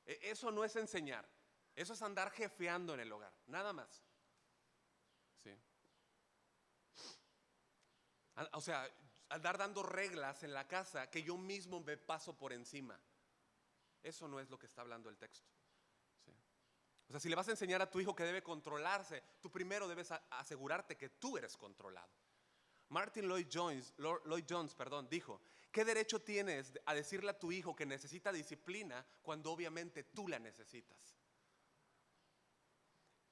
[SPEAKER 1] Eso no es enseñar. Eso es andar jefeando en el hogar, nada más. ¿Sí? O sea, andar dando reglas en la casa que yo mismo me paso por encima. Eso no es lo que está hablando el texto. ¿Sí? O sea, si le vas a enseñar a tu hijo que debe controlarse, tú primero debes asegurarte que tú eres controlado. Martin Lloyd Jones, dijo, ¿qué derecho tienes a decirle a tu hijo que necesita disciplina cuando obviamente tú la necesitas?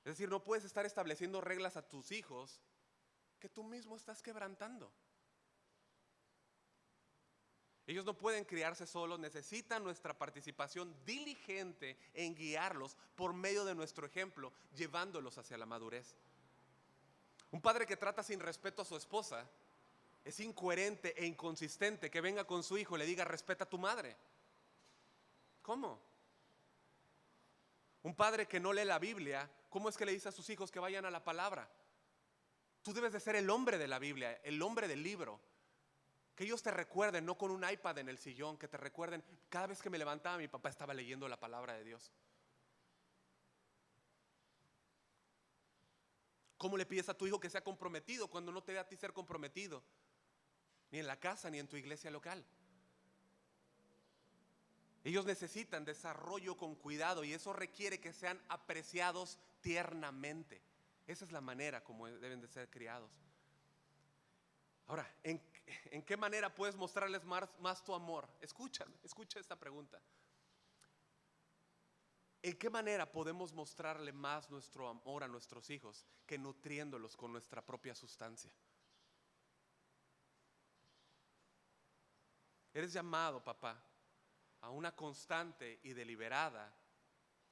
[SPEAKER 1] Es decir, no puedes estar estableciendo reglas a tus hijos que tú mismo estás quebrantando. Ellos no pueden criarse solos, necesitan nuestra participación diligente en guiarlos por medio de nuestro ejemplo, llevándolos hacia la madurez. Un padre que trata sin respeto a su esposa es incoherente e inconsistente que venga con su hijo y le diga respeta a tu madre. ¿Cómo? Un padre que no lee la Biblia, ¿cómo es que le dice a sus hijos que vayan a la palabra? Tú debes de ser el hombre de la Biblia, el hombre del libro. Que ellos te recuerden, no con un iPad en el sillón, que te recuerden, cada vez que me levantaba mi papá estaba leyendo la palabra de Dios. ¿Cómo le pides a tu hijo que sea comprometido cuando no te ve a ti ser comprometido? Ni en la casa, ni en tu iglesia local. Ellos necesitan desarrollo con cuidado y eso requiere que sean apreciados tiernamente. Esa es la manera como deben de ser criados. Ahora, ¿en qué manera puedes mostrarles más tu amor? Escucha esta pregunta. ¿En qué manera podemos mostrarle más nuestro amor a nuestros hijos que nutriéndolos con nuestra propia sustancia? Eres llamado, papá, a una constante y deliberada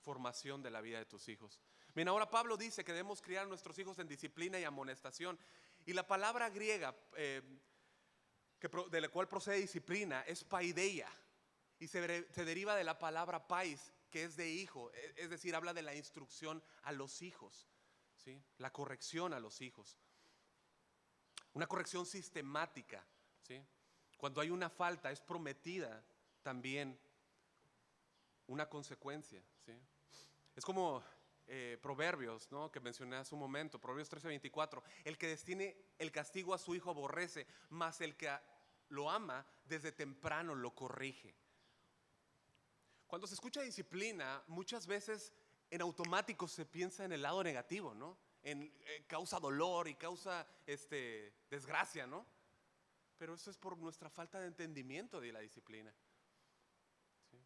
[SPEAKER 1] formación de la vida de tus hijos. Bien, ahora Pablo dice que debemos criar a nuestros hijos en disciplina y amonestación. Y la palabra griega de la cual procede disciplina es paideia. Y se deriva de la palabra pais, que es de hijo. Es decir, habla de la instrucción a los hijos, ¿sí? La corrección a los hijos. Una corrección sistemática, ¿sí? Cuando hay una falta es prometida también una consecuencia, ¿sí? Es como Proverbios, ¿no? Que mencioné hace un momento, Proverbios 13:24. El que destine el castigo a su hijo aborrece, mas el que lo ama desde temprano lo corrige. Cuando se escucha disciplina, muchas veces en automático se piensa en el lado negativo, ¿no? Causa dolor y causa desgracia, ¿no? Pero eso es por nuestra falta de entendimiento de la disciplina. ¿Sí?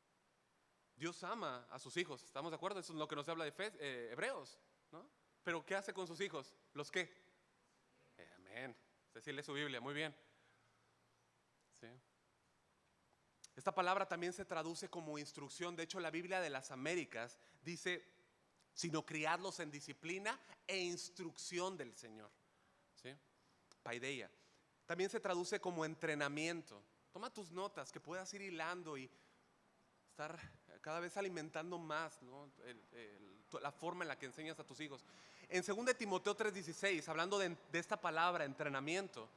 [SPEAKER 1] Dios ama a sus hijos, ¿estamos de acuerdo? Eso es lo que nos habla de Hebreos, ¿no? Pero ¿qué hace con sus hijos? ¿Los qué? Amén. Usted sí lee su Biblia, muy bien. ¿Sí? Esta palabra también se traduce como instrucción. De hecho, la Biblia de las Américas dice, sino criadlos en disciplina e instrucción del Señor. ¿Sí? Paideia. También se traduce como entrenamiento. Toma tus notas, que puedas ir hilando y estar cada vez alimentando más, ¿no? La forma en la que enseñas a tus hijos. En 2 Timoteo 3:16, hablando de esta palabra, entrenamiento,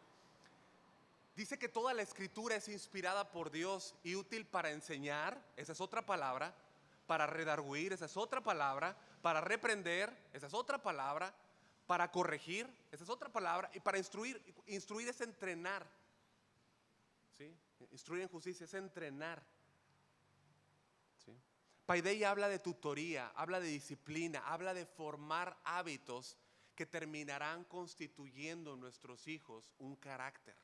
[SPEAKER 1] dice que toda la escritura es inspirada por Dios y útil para enseñar, esa es otra palabra, para redarguir, esa es otra palabra, para reprender, esa es otra palabra, para corregir, esa es otra palabra, y para instruir. Instruir es entrenar, ¿sí? Instruir en justicia es entrenar, ¿sí? Paideia habla de tutoría, habla de disciplina, habla de formar hábitos que terminarán constituyendo en nuestros hijos un carácter.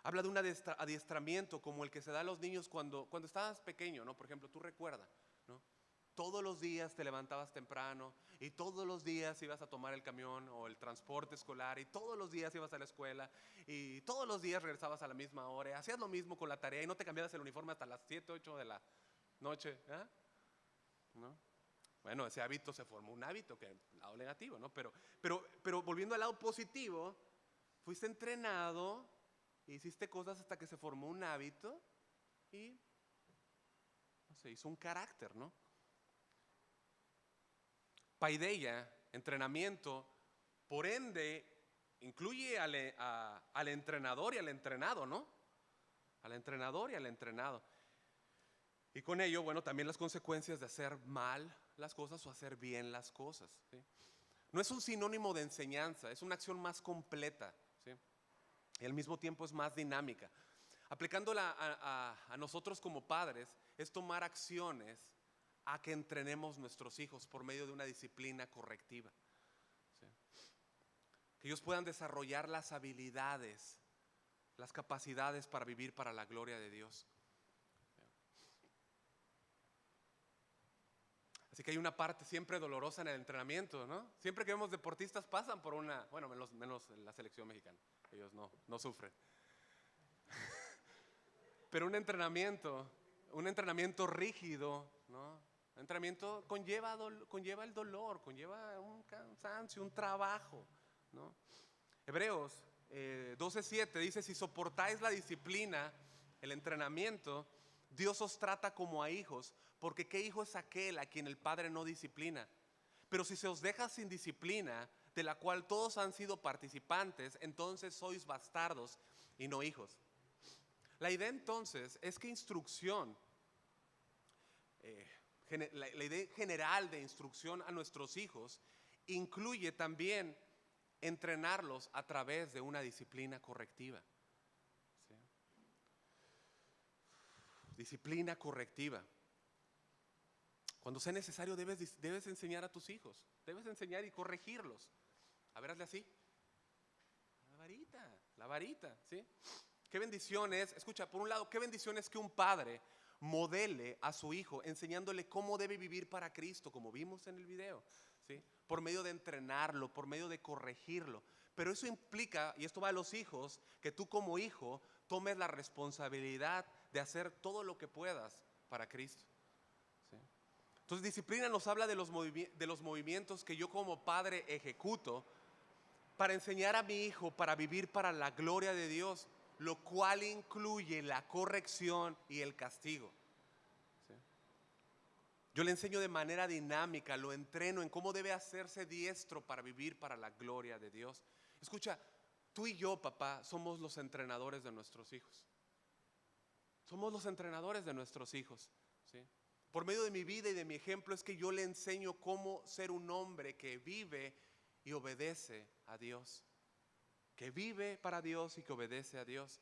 [SPEAKER 1] Habla de un adiestramiento como el que se da a los niños cuando estabas pequeño, ¿no? Por ejemplo, tú recuerdas, ¿no? Todos los días te levantabas temprano y todos los días ibas a tomar el camión o el transporte escolar y todos los días ibas a la escuela y todos los días regresabas a la misma hora y hacías lo mismo con la tarea y no te cambiabas el uniforme hasta las 7, 8 de la noche, ¿eh? ¿No? Bueno, ese hábito se formó un hábito, que es el lado negativo, ¿no? Pero volviendo al lado positivo, fuiste entrenado, hiciste cosas hasta que se formó un hábito y se hizo un carácter, ¿no? Paideia, entrenamiento, por ende, incluye al entrenador y al entrenado, ¿no? Al entrenador y al entrenado. Y con ello, bueno, también las consecuencias de hacer mal las cosas o hacer bien las cosas, ¿sí? No es un sinónimo de enseñanza, es una acción más completa, ¿sí? Y al mismo tiempo es más dinámica. Aplicándola a nosotros como padres, es tomar acciones a que entrenemos nuestros hijos por medio de una disciplina correctiva, ¿sí? Que ellos puedan desarrollar las habilidades, las capacidades para vivir para la gloria de Dios. Así que hay una parte siempre dolorosa en el entrenamiento, ¿no? Siempre que vemos deportistas pasan por una, bueno, menos en la selección mexicana, ellos no sufren. Pero un entrenamiento rígido, ¿no? Un entrenamiento conlleva el dolor, conlleva un cansancio, un trabajo, ¿no? Hebreos 12:7 dice, si soportáis la disciplina, el entrenamiento, Dios os trata como a hijos, porque ¿qué hijo es aquel a quien el Padre no disciplina? Pero si se os deja sin disciplina, de la cual todos han sido participantes, entonces sois bastardos y no hijos. La idea entonces es que instrucción, la idea general de instrucción a nuestros hijos incluye también entrenarlos a través de una disciplina correctiva, ¿sí? Disciplina correctiva. Cuando sea necesario debes enseñar a tus hijos, debes enseñar y corregirlos. A ver, hazle así. La varita, ¿sí? Qué bendición es, escucha, por un lado, qué bendición es que un padre modele a su hijo enseñándole cómo debe vivir para Cristo, como vimos en el video, ¿sí? Por medio de entrenarlo, por medio de corregirlo. Pero eso implica, y esto va a los hijos, que tú como hijo tomes la responsabilidad de hacer todo lo que puedas para Cristo, ¿sí? Entonces, disciplina nos habla de los movimientos que yo como padre ejecuto para enseñar a mi hijo para vivir para la gloria de Dios, lo cual incluye la corrección y el castigo, ¿sí? Yo le enseño de manera dinámica, lo entreno en cómo debe hacerse diestro para vivir para la gloria de Dios. Escucha, tú y yo, papá, somos los entrenadores de nuestros hijos. Somos los entrenadores de nuestros hijos, ¿sí? Por medio de mi vida y de mi ejemplo es que yo le enseño cómo ser un hombre que vive y obedece a Dios, que vive para Dios y que obedece a Dios,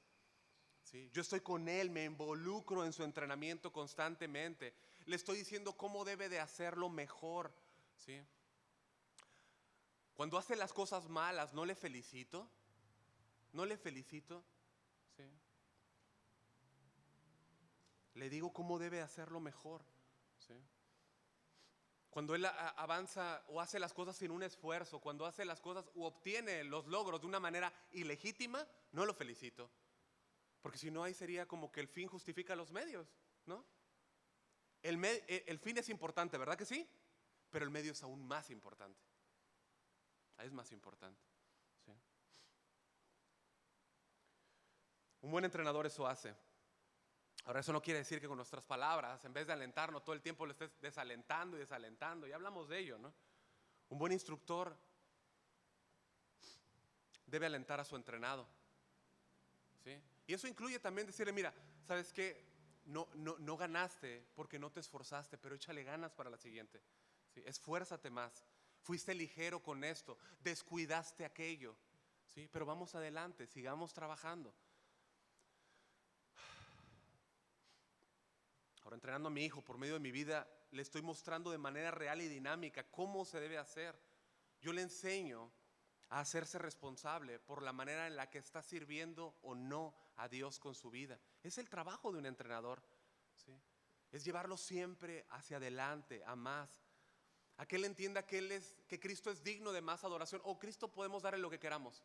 [SPEAKER 1] ¿sí? Yo estoy con él, me involucro en su entrenamiento constantemente, le estoy diciendo cómo debe de hacerlo mejor, ¿sí? Cuando hace las cosas malas, no le felicito, ¿sí? Le digo cómo debe hacerlo mejor. ¿sí? Cuando él avanza o hace las cosas sin un esfuerzo, cuando hace las cosas o obtiene los logros de una manera ilegítima, no lo felicito. Porque si no, ahí sería como que el fin justifica los medios, ¿no? El fin es importante, ¿verdad que sí? Pero el medio es aún más importante. Es más importante, ¿sí? Un buen entrenador eso hace. Ahora, eso no quiere decir que con nuestras palabras, en vez de alentarnos, todo el tiempo lo estés desalentando y desalentando. Ya hablamos de ello, ¿no? Un buen instructor debe alentar a su entrenado, ¿sí? Y eso incluye también decirle, mira, ¿sabes qué? No ganaste porque no te esforzaste, pero échale ganas para la siguiente, ¿sí? Esfuérzate más. Fuiste ligero con esto, descuidaste aquello, ¿sí? Pero vamos adelante, sigamos trabajando. Ahora, entrenando a mi hijo por medio de mi vida, le estoy mostrando de manera real y dinámica cómo se debe hacer. Yo le enseño a hacerse responsable por la manera en la que está sirviendo o no a Dios con su vida. Es el trabajo de un entrenador, ¿sí? Es llevarlo siempre hacia adelante, a más. A que él entienda que Cristo es digno de más adoración. O Cristo podemos darle lo que queramos.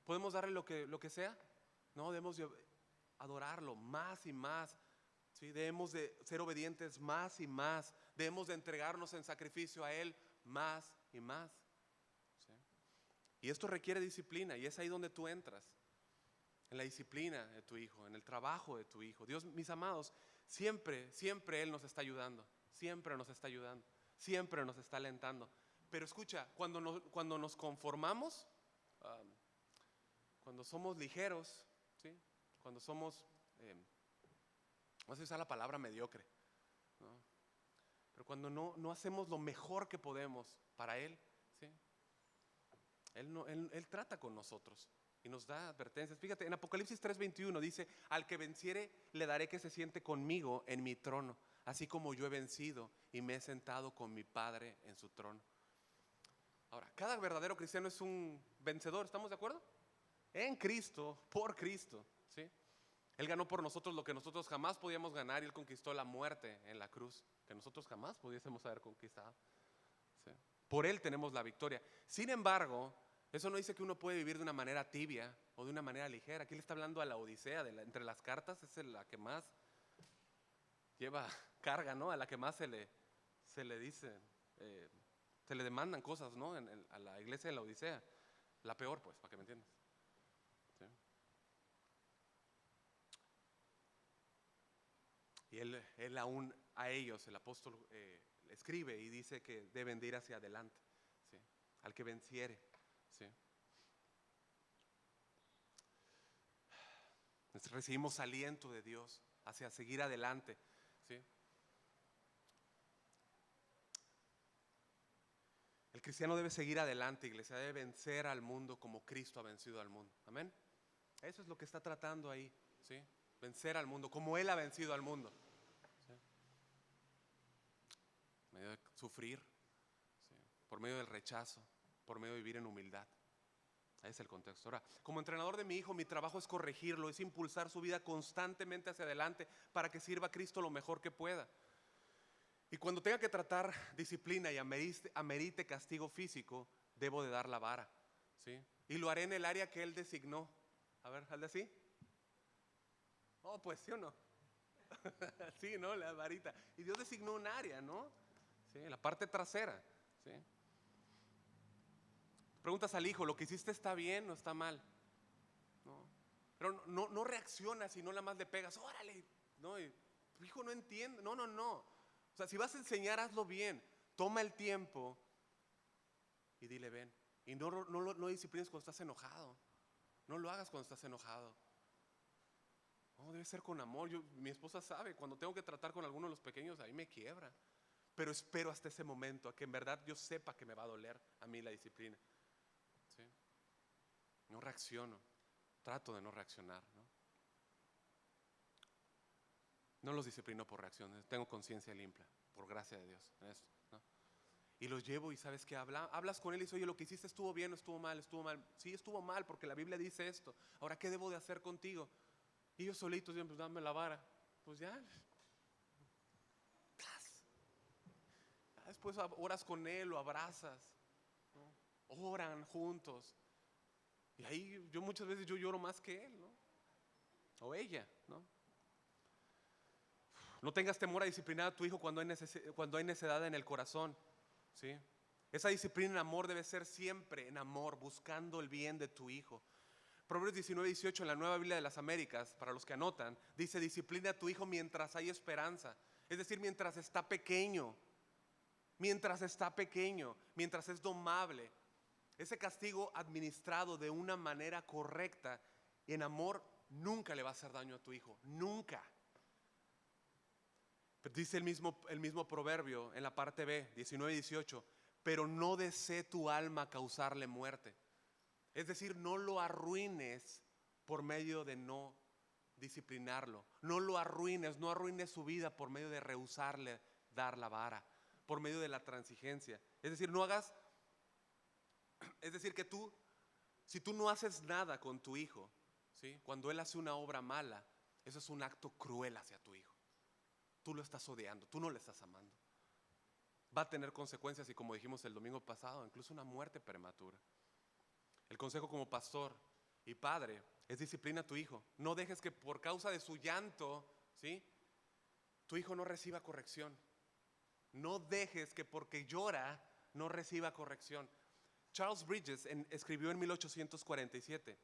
[SPEAKER 1] ¿Podemos darle lo que sea? No, debemos adorarlo más y más. ¿Sí? Debemos de ser obedientes más y más. Debemos de entregarnos en sacrificio a Él más y más. ¿Sí? Y esto requiere disciplina, y es ahí donde tú entras. En la disciplina de tu hijo, en el trabajo de tu hijo. Dios, mis amados, siempre Él nos está ayudando. Siempre nos está ayudando. Siempre nos está alentando. Pero escucha, cuando nos conformamos, cuando somos ligeros, ¿sí? Cuando somos, vamos a usar la palabra mediocre, ¿no? Pero cuando no hacemos lo mejor que podemos para Él, ¿sí? Él trata con nosotros y nos da advertencias. Fíjate, en Apocalipsis 3:21 dice, al que venciere le daré que se siente conmigo en mi trono, así como yo he vencido y me he sentado con mi Padre en su trono. Ahora, cada verdadero cristiano es un vencedor, ¿estamos de acuerdo? En Cristo, por Cristo, ¿sí? Él ganó por nosotros lo que nosotros jamás podíamos ganar, y Él conquistó la muerte en la cruz, que nosotros jamás pudiésemos haber conquistado, ¿sí? Por Él tenemos la victoria. Sin embargo, eso no dice que uno puede vivir de una manera tibia o de una manera ligera. Aquí le está hablando a la Odisea, entre las cartas es la que más lleva carga, ¿no? A la que más se le dice, se le demandan cosas, ¿no? A la iglesia de la Odisea. La peor, pues, para que me entiendas, ¿sí? Y él aún a ellos, el apóstol, escribe y dice que deben de ir hacia adelante, ¿sí? Al que venciere, ¿sí? Recibimos aliento de Dios hacia seguir adelante, ¿sí? El cristiano debe seguir adelante, iglesia, debe vencer al mundo como Cristo ha vencido al mundo. Amén. Eso es lo que está tratando ahí, ¿sí? Vencer al mundo como Él ha vencido al mundo, ¿sí? Por medio de sufrir, ¿sí? Por medio del rechazo, por medio de vivir en humildad. Ese es el contexto. Ahora, como entrenador de mi hijo, mi trabajo es corregirlo, es impulsar su vida constantemente hacia adelante para que sirva a Cristo lo mejor que pueda. Y cuando tenga que tratar disciplina y amerite castigo físico, debo de dar la vara, ¿sí? Y lo haré en el área que Él designó. A ver, ¿hazle así? Oh, pues sí o no. Sí, ¿no? La varita. Y Dios designó un área, ¿no? Sí, la parte trasera, ¿sí? Preguntas al hijo, ¿lo que hiciste está bien o está mal? ¿No? Pero no reaccionas y no nada más le pegas, órale, ¿no? Y tu hijo no entiende, no. O sea, si vas a enseñar, hazlo bien. Toma el tiempo y dile ven. Y no disciplines cuando estás enojado. No lo hagas cuando estás enojado. No, debe ser con amor. Mi esposa sabe, cuando tengo que tratar con alguno de los pequeños, ahí me quiebra. Pero espero hasta ese momento a que en verdad yo sepa que me va a doler a mí la disciplina, ¿sí? No reacciono. Trato de no reaccionar, ¿no? No los disciplino por reacciones. Tengo conciencia limpia, por gracia de Dios, en esto, ¿no? Y los llevo y sabes que hablas con él y dices, oye, lo que hiciste estuvo bien o estuvo mal. Sí, estuvo mal porque la Biblia dice esto. Ahora, ¿qué debo de hacer contigo? Y ellos solitos, pues dame la vara. Pues ya. Después oras con él, lo abrazas, ¿no? Oran juntos. Y ahí yo muchas veces yo lloro más que él, ¿no? O ella, ¿no? No tengas temor a disciplinar a tu hijo cuando hay necedad en el corazón, ¿sí? Esa disciplina en amor debe ser siempre en amor, buscando el bien de tu hijo. Proverbios 19:18 en la Nueva Biblia de las Américas, para los que anotan, dice: disciplina a tu hijo mientras hay esperanza. Es decir, mientras está pequeño, mientras es domable. Ese castigo administrado de una manera correcta, en amor, nunca le va a hacer daño a tu hijo, nunca. Dice el mismo proverbio en la parte B, 19:18, pero no desee tu alma causarle muerte. Es decir, no lo arruines por medio de no disciplinarlo. No lo arruines, no arruines su vida por medio de rehusarle dar la vara, por medio de la transigencia. Es decir, que tú, si tú no haces nada con tu hijo, ¿sí? Cuando él hace una obra mala, eso es un acto cruel hacia tu hijo. Tú lo estás odiando, tú no le estás amando. Va a tener consecuencias y, como dijimos el domingo pasado, incluso una muerte prematura. El consejo como pastor y padre es: disciplina a tu hijo. No dejes que por causa de su llanto, ¿sí?, tu hijo no reciba corrección. No dejes que porque llora no reciba corrección. Charles Bridges escribió en 1847,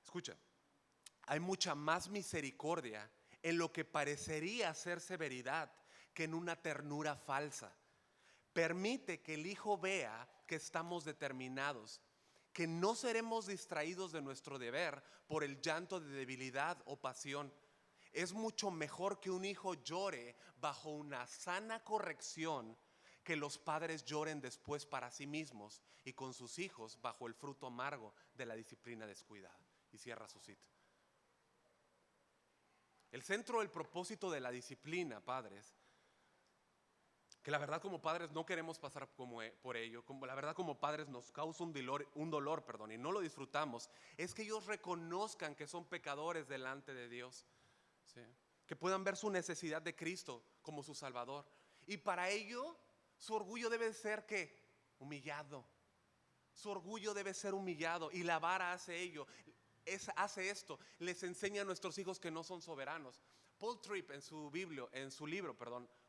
[SPEAKER 1] escucha: hay mucha más misericordia en lo que parecería ser severidad que en una ternura falsa. Permite que el hijo vea que estamos determinados, que no seremos distraídos de nuestro deber por el llanto de debilidad o pasión. Es mucho mejor que un hijo llore bajo una sana corrección, que los padres lloren después para sí mismos y con sus hijos bajo el fruto amargo de la disciplina descuidada. Y cierra su cita. El centro del propósito de la disciplina, padres, que la verdad como padres no queremos pasar por ello, la verdad como padres nos causa un dolor, y no lo disfrutamos, es que ellos reconozcan que son pecadores delante de Dios, ¿sí? Que puedan ver su necesidad de Cristo como su Salvador. Y para ello su orgullo debe ser ¿qué? Humillado. Su orgullo debe ser humillado, y la vara hace hace esto, les enseña a nuestros hijos que no son soberanos. Paul Tripp en su libro,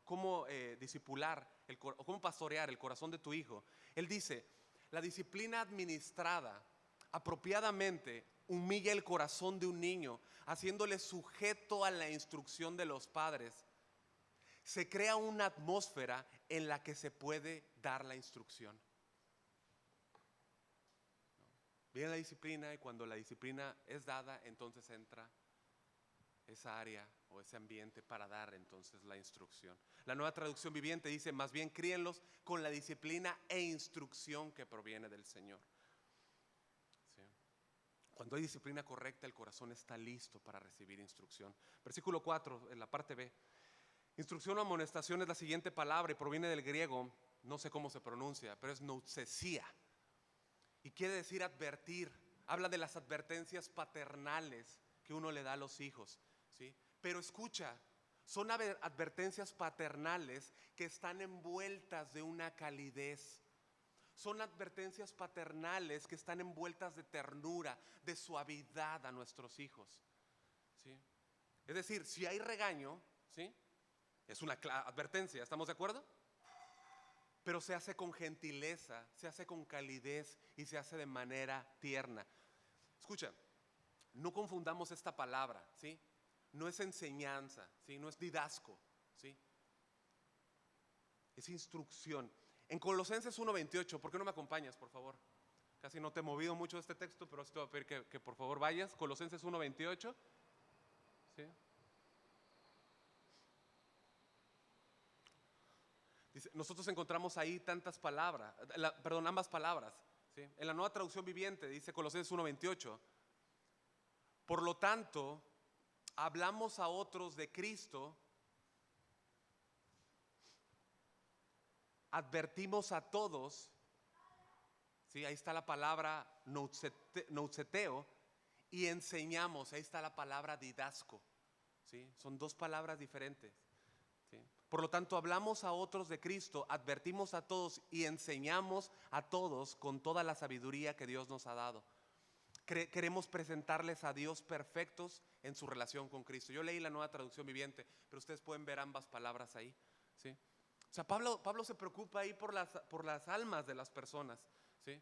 [SPEAKER 1] cómo discipular o cómo pastorear el corazón de tu hijo, él dice: la disciplina administrada apropiadamente humilla el corazón de un niño, haciéndole sujeto a la instrucción de los padres. Se crea una atmósfera en la que se puede dar la instrucción. Viene la disciplina, y cuando la disciplina es dada, entonces entra esa área o ese ambiente para dar entonces la instrucción. La Nueva Traducción Viviente dice: más bien críenlos con la disciplina e instrucción que proviene del Señor. ¿Sí? Cuando hay disciplina correcta, el corazón está listo para recibir instrucción. Versículo 4, en la parte B. Instrucción o amonestación es la siguiente palabra y proviene del griego, no sé cómo se pronuncia, pero es nousesia. Y quiere decir advertir. Habla de las advertencias paternales que uno le da a los hijos, ¿sí? Pero escucha, son advertencias paternales que están envueltas de una calidez. Son advertencias paternales que están envueltas de ternura, de suavidad a nuestros hijos, ¿sí? Es decir, si hay regaño, ¿sí?, es una advertencia, ¿estamos de acuerdo? Pero se hace con gentileza, se hace con calidez y se hace de manera tierna. Escucha, no confundamos esta palabra, ¿sí? No es enseñanza, ¿sí? No es didasco, ¿sí? Es instrucción. En Colosenses 1:28, ¿por qué no me acompañas, por favor? Casi no te he movido mucho de este texto, pero te voy a pedir que por favor vayas. Colosenses 1:28, ¿sí? Dice, nosotros encontramos ahí tantas palabras, ambas palabras, ¿sí? En la Nueva Traducción Viviente dice Colosenses 1:28: por lo tanto, hablamos a otros de Cristo, advertimos a todos, ¿sí? Ahí está la palabra nouseteo, y enseñamos, ahí está la palabra didasco, ¿sí? Son dos palabras diferentes. ¿sí? Por lo tanto, hablamos a otros de Cristo, advertimos a todos y enseñamos a todos con toda la sabiduría que Dios nos ha dado. Queremos presentarles a Dios perfectos en su relación con Cristo. Yo leí la Nueva Traducción Viviente, pero ustedes pueden ver ambas palabras ahí, ¿sí? O sea, Pablo se preocupa ahí por las almas de las personas, ¿sí?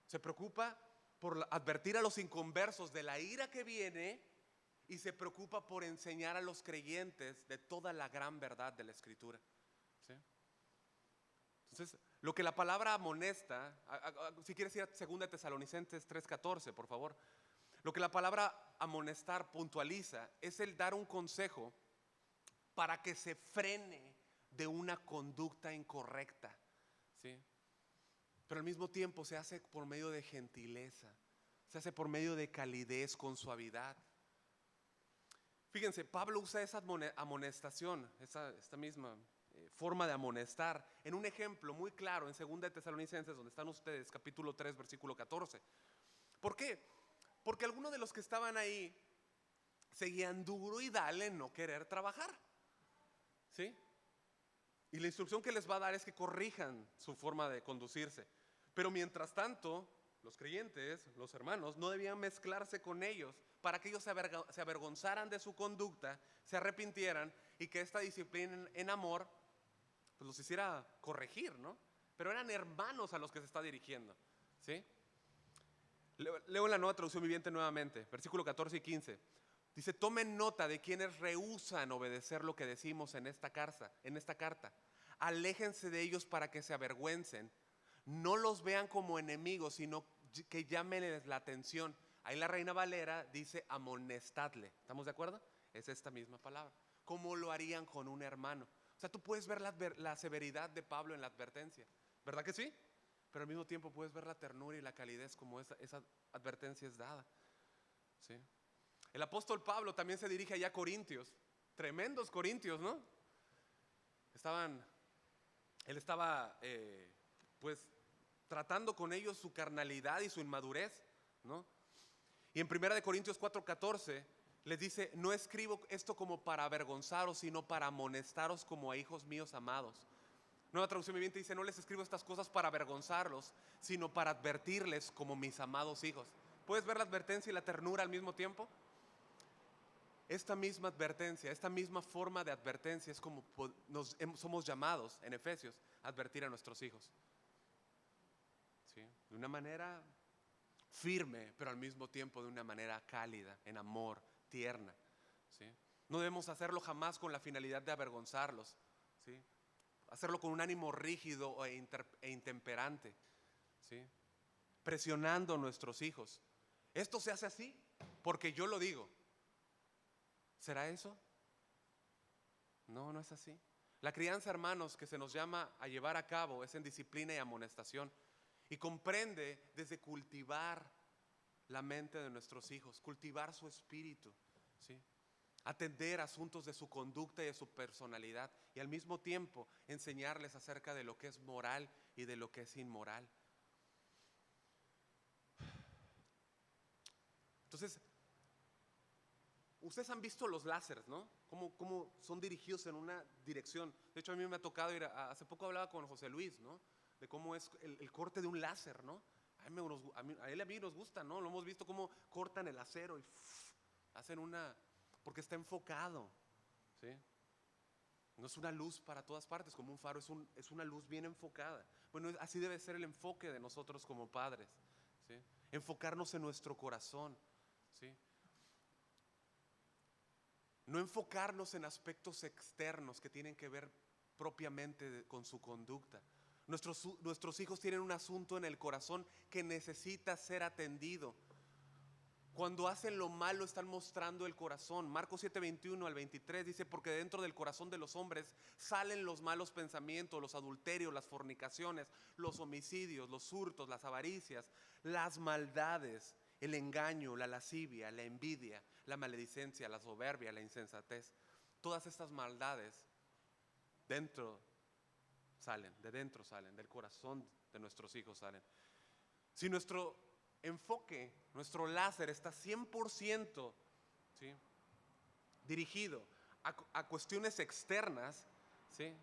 [SPEAKER 1] Se preocupa por advertir a los inconversos de la ira que viene y se preocupa por enseñar a los creyentes de toda la gran verdad de la Escritura, ¿sí? Entonces, lo que la palabra amonesta, si quieres ir a 2 Tesalonicenses 3:14, por favor. Lo que la palabra amonestar puntualiza es el dar un consejo para que se frene de una conducta incorrecta, ¿sí? Pero al mismo tiempo se hace por medio de gentileza, se hace por medio de calidez, con suavidad. Fíjense, Pablo usa esa amonestación, esta misma forma de amonestar, en un ejemplo muy claro en 2 Tesalonicenses, donde están ustedes, capítulo 3, versículo 14. ¿Por qué? Porque algunos de los que estaban ahí seguían duro y dale en no querer trabajar, ¿sí? Y la instrucción que les va a dar es que corrijan su forma de conducirse. Pero mientras tanto, los creyentes, los hermanos, no debían mezclarse con ellos para que ellos se avergonzaran de su conducta, se arrepintieran y que esta disciplina en amor pues los hiciera corregir, ¿no? Pero eran hermanos a los que se está dirigiendo, ¿sí? Leo en la Nueva Traducción Viviente nuevamente, versículo 14 y 15. Dice: tomen nota de quienes rehúsan obedecer lo que decimos en esta carta. Aléjense de ellos para que se avergüencen. No los vean como enemigos, sino que llámenles la atención. Ahí la Reina Valera dice amonestadle. ¿Estamos de acuerdo? Es esta misma palabra. ¿Cómo lo harían con un hermano? O sea, tú puedes ver la severidad de Pablo en la advertencia, ¿verdad que sí? Pero al mismo tiempo puedes ver la ternura y la calidez como esa advertencia es dada, ¿sí? El apóstol Pablo también se dirige allá a Corintios, tremendos Corintios, ¿no? Él estaba pues tratando con ellos su carnalidad y su inmadurez, ¿no? Y en 1 Corintios 4:14 les dice: no escribo esto como para avergonzaros, sino para amonestaros como a hijos míos amados. Nueva Traducción Viviente dice: no les escribo estas cosas para avergonzarlos, sino para advertirles como mis amados hijos. ¿Puedes ver la advertencia y la ternura al mismo tiempo? Esta misma advertencia, esta misma forma de advertencia es como somos llamados en Efesios a advertir a nuestros hijos, ¿sí? De una manera firme, pero al mismo tiempo de una manera cálida, en amor, tierna, ¿sí? No debemos hacerlo jamás con la finalidad de avergonzarlos, ¿sí? Hacerlo con un ánimo rígido e intemperante, ¿sí? Presionando a nuestros hijos. Esto se hace así porque yo lo digo. ¿Será eso? No, no es así. La crianza, hermanos, que se nos llama a llevar a cabo es en disciplina y amonestación, y comprende desde cultivar la mente de nuestros hijos, cultivar su espíritu, ¿sí? Atender asuntos de su conducta y de su personalidad, y al mismo tiempo enseñarles acerca de lo que es moral y de lo que es inmoral. Entonces, ustedes han visto los láseres, ¿no? Cómo son dirigidos en una dirección. De hecho, a mí me ha tocado hace poco hablaba con José Luis, ¿no? De cómo es el corte de un láser, ¿no? A él y a mí nos gusta, ¿no? Lo hemos visto cómo cortan el acero y hacen porque está enfocado, ¿sí? No es una luz para todas partes, como un faro, es una luz bien enfocada. Bueno, así debe ser el enfoque de nosotros como padres, ¿sí? Enfocarnos en nuestro corazón, ¿sí? No enfocarnos en aspectos externos que tienen que ver propiamente con su conducta. Nuestros hijos tienen un asunto en el corazón que necesita ser atendido. Cuando hacen lo malo están mostrando el corazón. Marcos 7:21 al 23 dice: porque dentro del corazón de los hombres salen los malos pensamientos, los adulterios, las fornicaciones, los homicidios, los hurtos, las avaricias, las maldades, el engaño, la lascivia, la envidia, la maledicencia, la soberbia, la insensatez. Todas estas maldades de dentro salen, del corazón de nuestros hijos salen. Si nuestro enfoque, nuestro láser está 100%, ¿sí?, dirigido a cuestiones externas, ¿sí?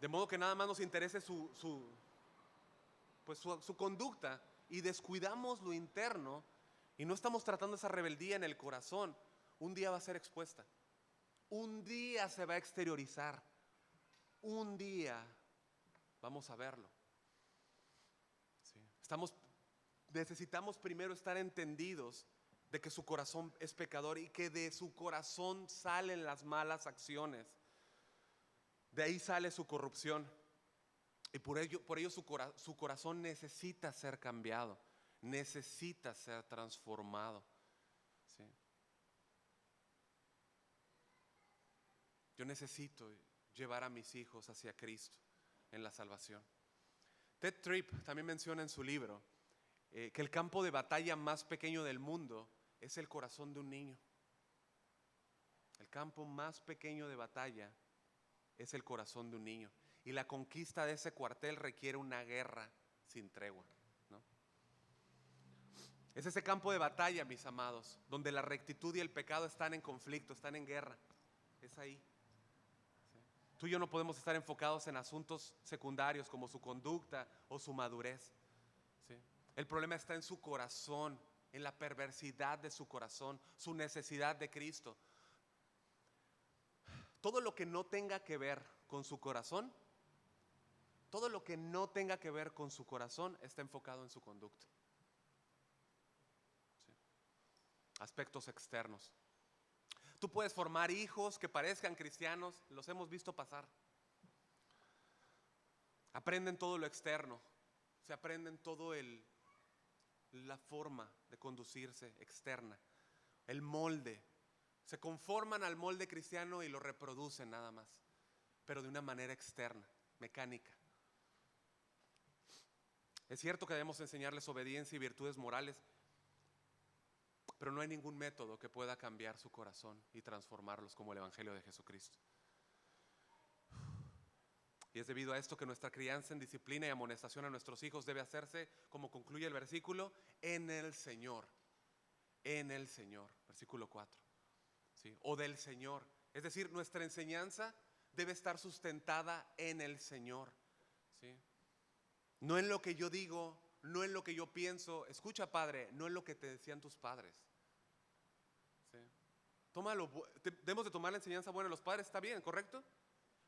[SPEAKER 1] De modo que nada más nos interese su conducta y descuidamos lo interno y no estamos tratando esa rebeldía en el corazón. Un día va a ser expuesta, un día se va a exteriorizar, un día vamos a verlo. ¿Sí? Necesitamos primero estar entendidos de que su corazón es pecador y que de su corazón salen las malas acciones. De ahí sale su corrupción. Y por ello su corazón necesita ser cambiado, necesita ser transformado. ¿Sí? Yo necesito llevar a mis hijos hacia Cristo en la salvación. Ted Tripp también menciona en su libro que el campo de batalla más pequeño del mundo es el corazón de un niño. El campo más pequeño de batalla es el corazón de un niño. Y la conquista de ese cuartel requiere una guerra sin tregua, ¿no? Es ese campo de batalla, mis amados, donde la rectitud y el pecado están en conflicto, están en guerra. Es ahí. ¿Sí? Tú y yo no podemos estar enfocados en asuntos secundarios como su conducta o su madurez. ¿Sí? El problema está en su corazón, en la perversidad de su corazón, su necesidad de Cristo. Todo lo que no tenga que ver con su corazón, todo lo que no tenga que ver con su corazón está enfocado en su conducta. ¿Sí? Aspectos externos. Tú puedes formar hijos que parezcan cristianos, los hemos visto pasar. Aprenden todo lo externo, se aprenden todo la forma de conducirse externa, el molde. Se conforman al molde cristiano y lo reproducen nada más, pero de una manera externa, mecánica. Es cierto que debemos enseñarles obediencia y virtudes morales, pero no hay ningún método que pueda cambiar su corazón y transformarlos como el Evangelio de Jesucristo. Y es debido a esto que nuestra crianza en disciplina y amonestación a nuestros hijos debe hacerse, como concluye el versículo, en el Señor. En el Señor, versículo 4. ¿Sí? O del Señor. Es decir, nuestra enseñanza debe estar sustentada en el Señor. ¿Sí? No en lo que yo digo, no en lo que yo pienso. Escucha, padre, no en lo que te decían tus padres. ¿Sí? Debemos de tomar la enseñanza buena de los padres, está bien, ¿correcto?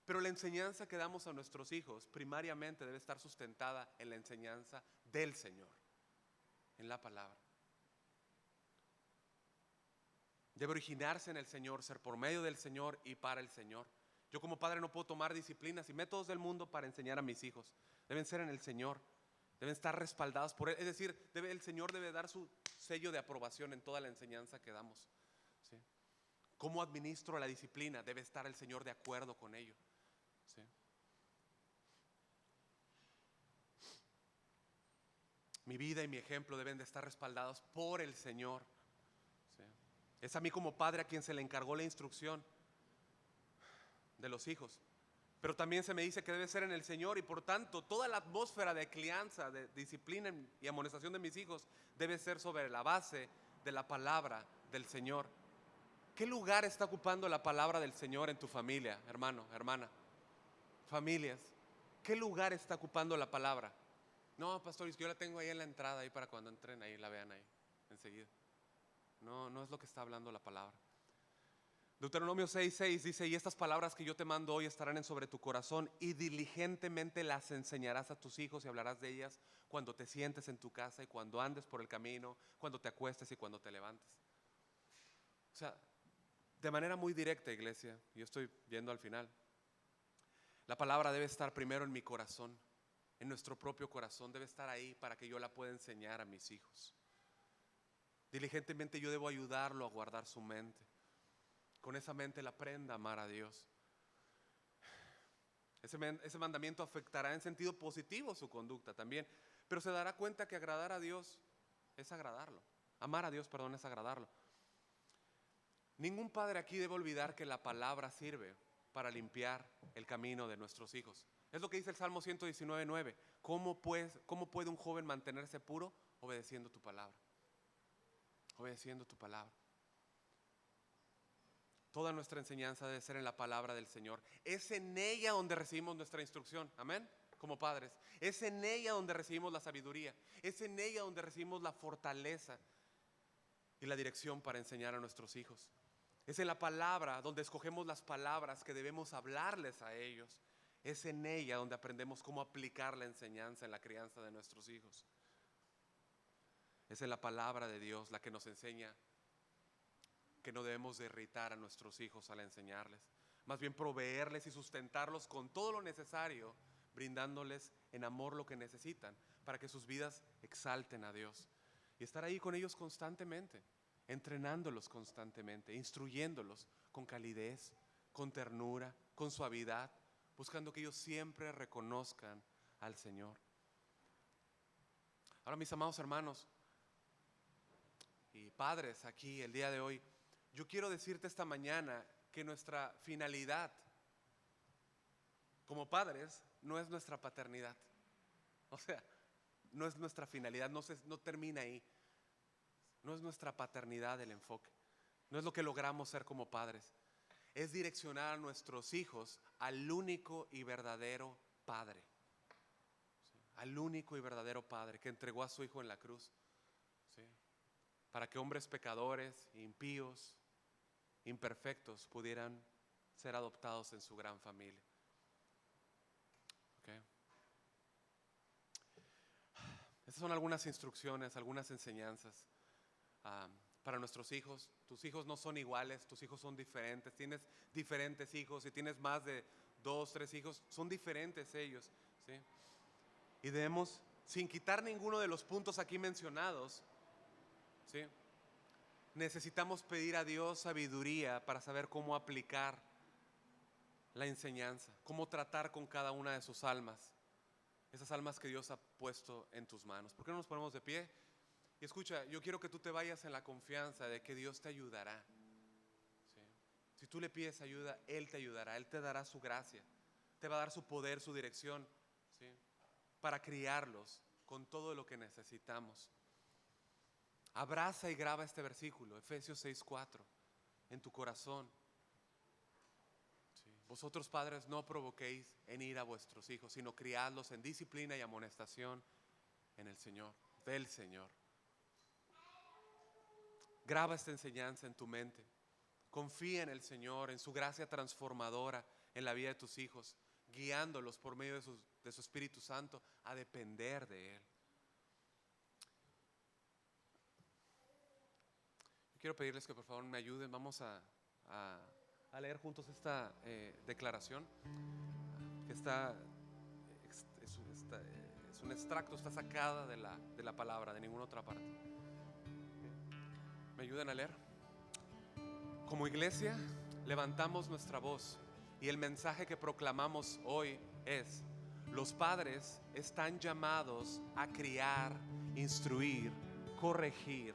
[SPEAKER 1] Pero la enseñanza que damos a nuestros hijos primariamente debe estar sustentada en la enseñanza del Señor, en la palabra. Debe originarse en el Señor, ser por medio del Señor y para el Señor. Yo como padre no puedo tomar disciplinas y métodos del mundo para enseñar a mis hijos. Deben ser en el Señor, deben estar respaldados por Él. Es decir, el Señor debe dar su sello de aprobación en toda la enseñanza que damos. ¿Sí? ¿Cómo administro la disciplina? Debe estar el Señor de acuerdo con ello. ¿Sí? Mi vida y mi ejemplo deben de estar respaldados por el Señor. ¿Sí? Es a mí como padre a quien se le encargó la instrucción de los hijos. Pero también se me dice que debe ser en el Señor y por tanto toda la atmósfera de crianza, de disciplina y amonestación de mis hijos debe ser sobre la base de la palabra del Señor. ¿Qué lugar está ocupando la palabra del Señor en tu familia, hermano, hermana? Familias, ¿qué lugar está ocupando la palabra? No, pastor, yo la tengo ahí en la entrada, ahí para cuando entren ahí, la vean ahí, enseguida. No es lo que está hablando la palabra. Deuteronomio 6:6 dice: y estas palabras que yo te mando hoy estarán sobre tu corazón y diligentemente las enseñarás a tus hijos y hablarás de ellas cuando te sientes en tu casa y cuando andes por el camino, cuando te acuestes y cuando te levantes. O sea, de manera muy directa, iglesia, yo estoy viendo al final, la palabra debe estar primero en mi corazón, en nuestro propio corazón, debe estar ahí para que yo la pueda enseñar a mis hijos. Diligentemente yo debo ayudarlo a guardar su mente. Con esa mente él aprenda a amar a Dios. Ese mandamiento afectará en sentido positivo su conducta también, pero se dará cuenta que agradar a Dios es agradarlo. Amar a Dios, perdón, es agradarlo. Ningún padre aquí debe olvidar que la palabra sirve para limpiar el camino de nuestros hijos. Es lo que dice el Salmo 119:9. ¿Cómo puede un joven mantenerse puro? Obedeciendo tu palabra. Obedeciendo tu palabra. Toda nuestra enseñanza debe ser en la palabra del Señor. Es en ella donde recibimos nuestra instrucción. Amén. Como padres. Es en ella donde recibimos la sabiduría. Es en ella donde recibimos la fortaleza y la dirección para enseñar a nuestros hijos. Es en la palabra donde escogemos las palabras que debemos hablarles a ellos. Es en ella donde aprendemos cómo aplicar la enseñanza en la crianza de nuestros hijos. Es en la palabra de Dios la que nos enseña que no debemos de irritar a nuestros hijos al enseñarles. Más bien proveerles y sustentarlos con todo lo necesario, brindándoles en amor lo que necesitan para que sus vidas exalten a Dios. Y estar ahí con ellos constantemente, entrenándolos constantemente, instruyéndolos con calidez, con ternura, con suavidad, buscando que ellos siempre reconozcan al Señor. Ahora, mis amados hermanos y padres aquí el día de hoy, yo quiero decirte esta mañana que nuestra finalidad como padres no es nuestra paternidad. O sea, no es nuestra finalidad, no termina ahí. No es nuestra paternidad el enfoque. No es lo que logramos ser como padres. Es direccionar a nuestros hijos al único y verdadero Padre. ¿Sí? Al único y verdadero Padre que entregó a su Hijo en la cruz. ¿Sí? Para que hombres pecadores, impíos, imperfectos pudieran ser adoptados en su gran familia. ¿Okay? Estas son algunas instrucciones, algunas enseñanzas para nuestros hijos. Tus hijos no son iguales, tus hijos son diferentes. Tienes diferentes hijos, si tienes más de 2, 3 hijos, son diferentes ellos, ¿sí? Y debemos, sin quitar ninguno de los puntos aquí mencionados, ¿sí?, necesitamos pedir a Dios sabiduría para saber cómo aplicar la enseñanza, cómo tratar con cada una de sus almas, esas almas que Dios ha puesto en tus manos. ¿Por qué no nos ponemos de pie? Y escucha, yo quiero que tú te vayas en la confianza de que Dios te ayudará. ¿Sí? Si tú le pides ayuda, Él te ayudará, Él te dará su gracia, te va a dar su poder, su dirección, ¿sí?, para criarlos con todo lo que necesitamos. Abraza y graba este versículo, Efesios 6:4, en tu corazón. ¿Sí? Vosotros, padres, no provoquéis en ira a vuestros hijos, sino criadlos en disciplina y amonestación en el Señor, del Señor. Graba esta enseñanza en tu mente. Confía en el Señor, en su gracia transformadora en la vida de tus hijos, guiándolos por medio de su Espíritu Santo a depender de Él. Quiero pedirles que por favor me ayuden. Vamos a leer juntos esta declaración que es un extracto, está sacada de la palabra, de ninguna otra parte. ¿Me ayudan a leer? Como iglesia levantamos nuestra voz y el mensaje que proclamamos hoy es: los padres están llamados a criar, instruir, corregir,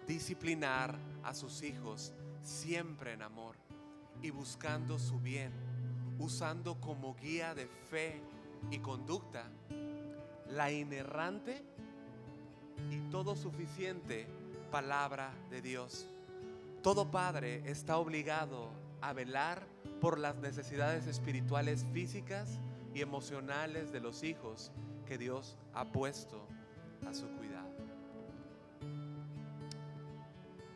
[SPEAKER 1] disciplinar a sus hijos siempre en amor y buscando su bien, usando como guía de fe y conducta la inerrante y todo suficiente palabra de Dios. Todo padre está obligado a velar por las necesidades espirituales, físicas y emocionales de los hijos que Dios ha puesto a su cuidado.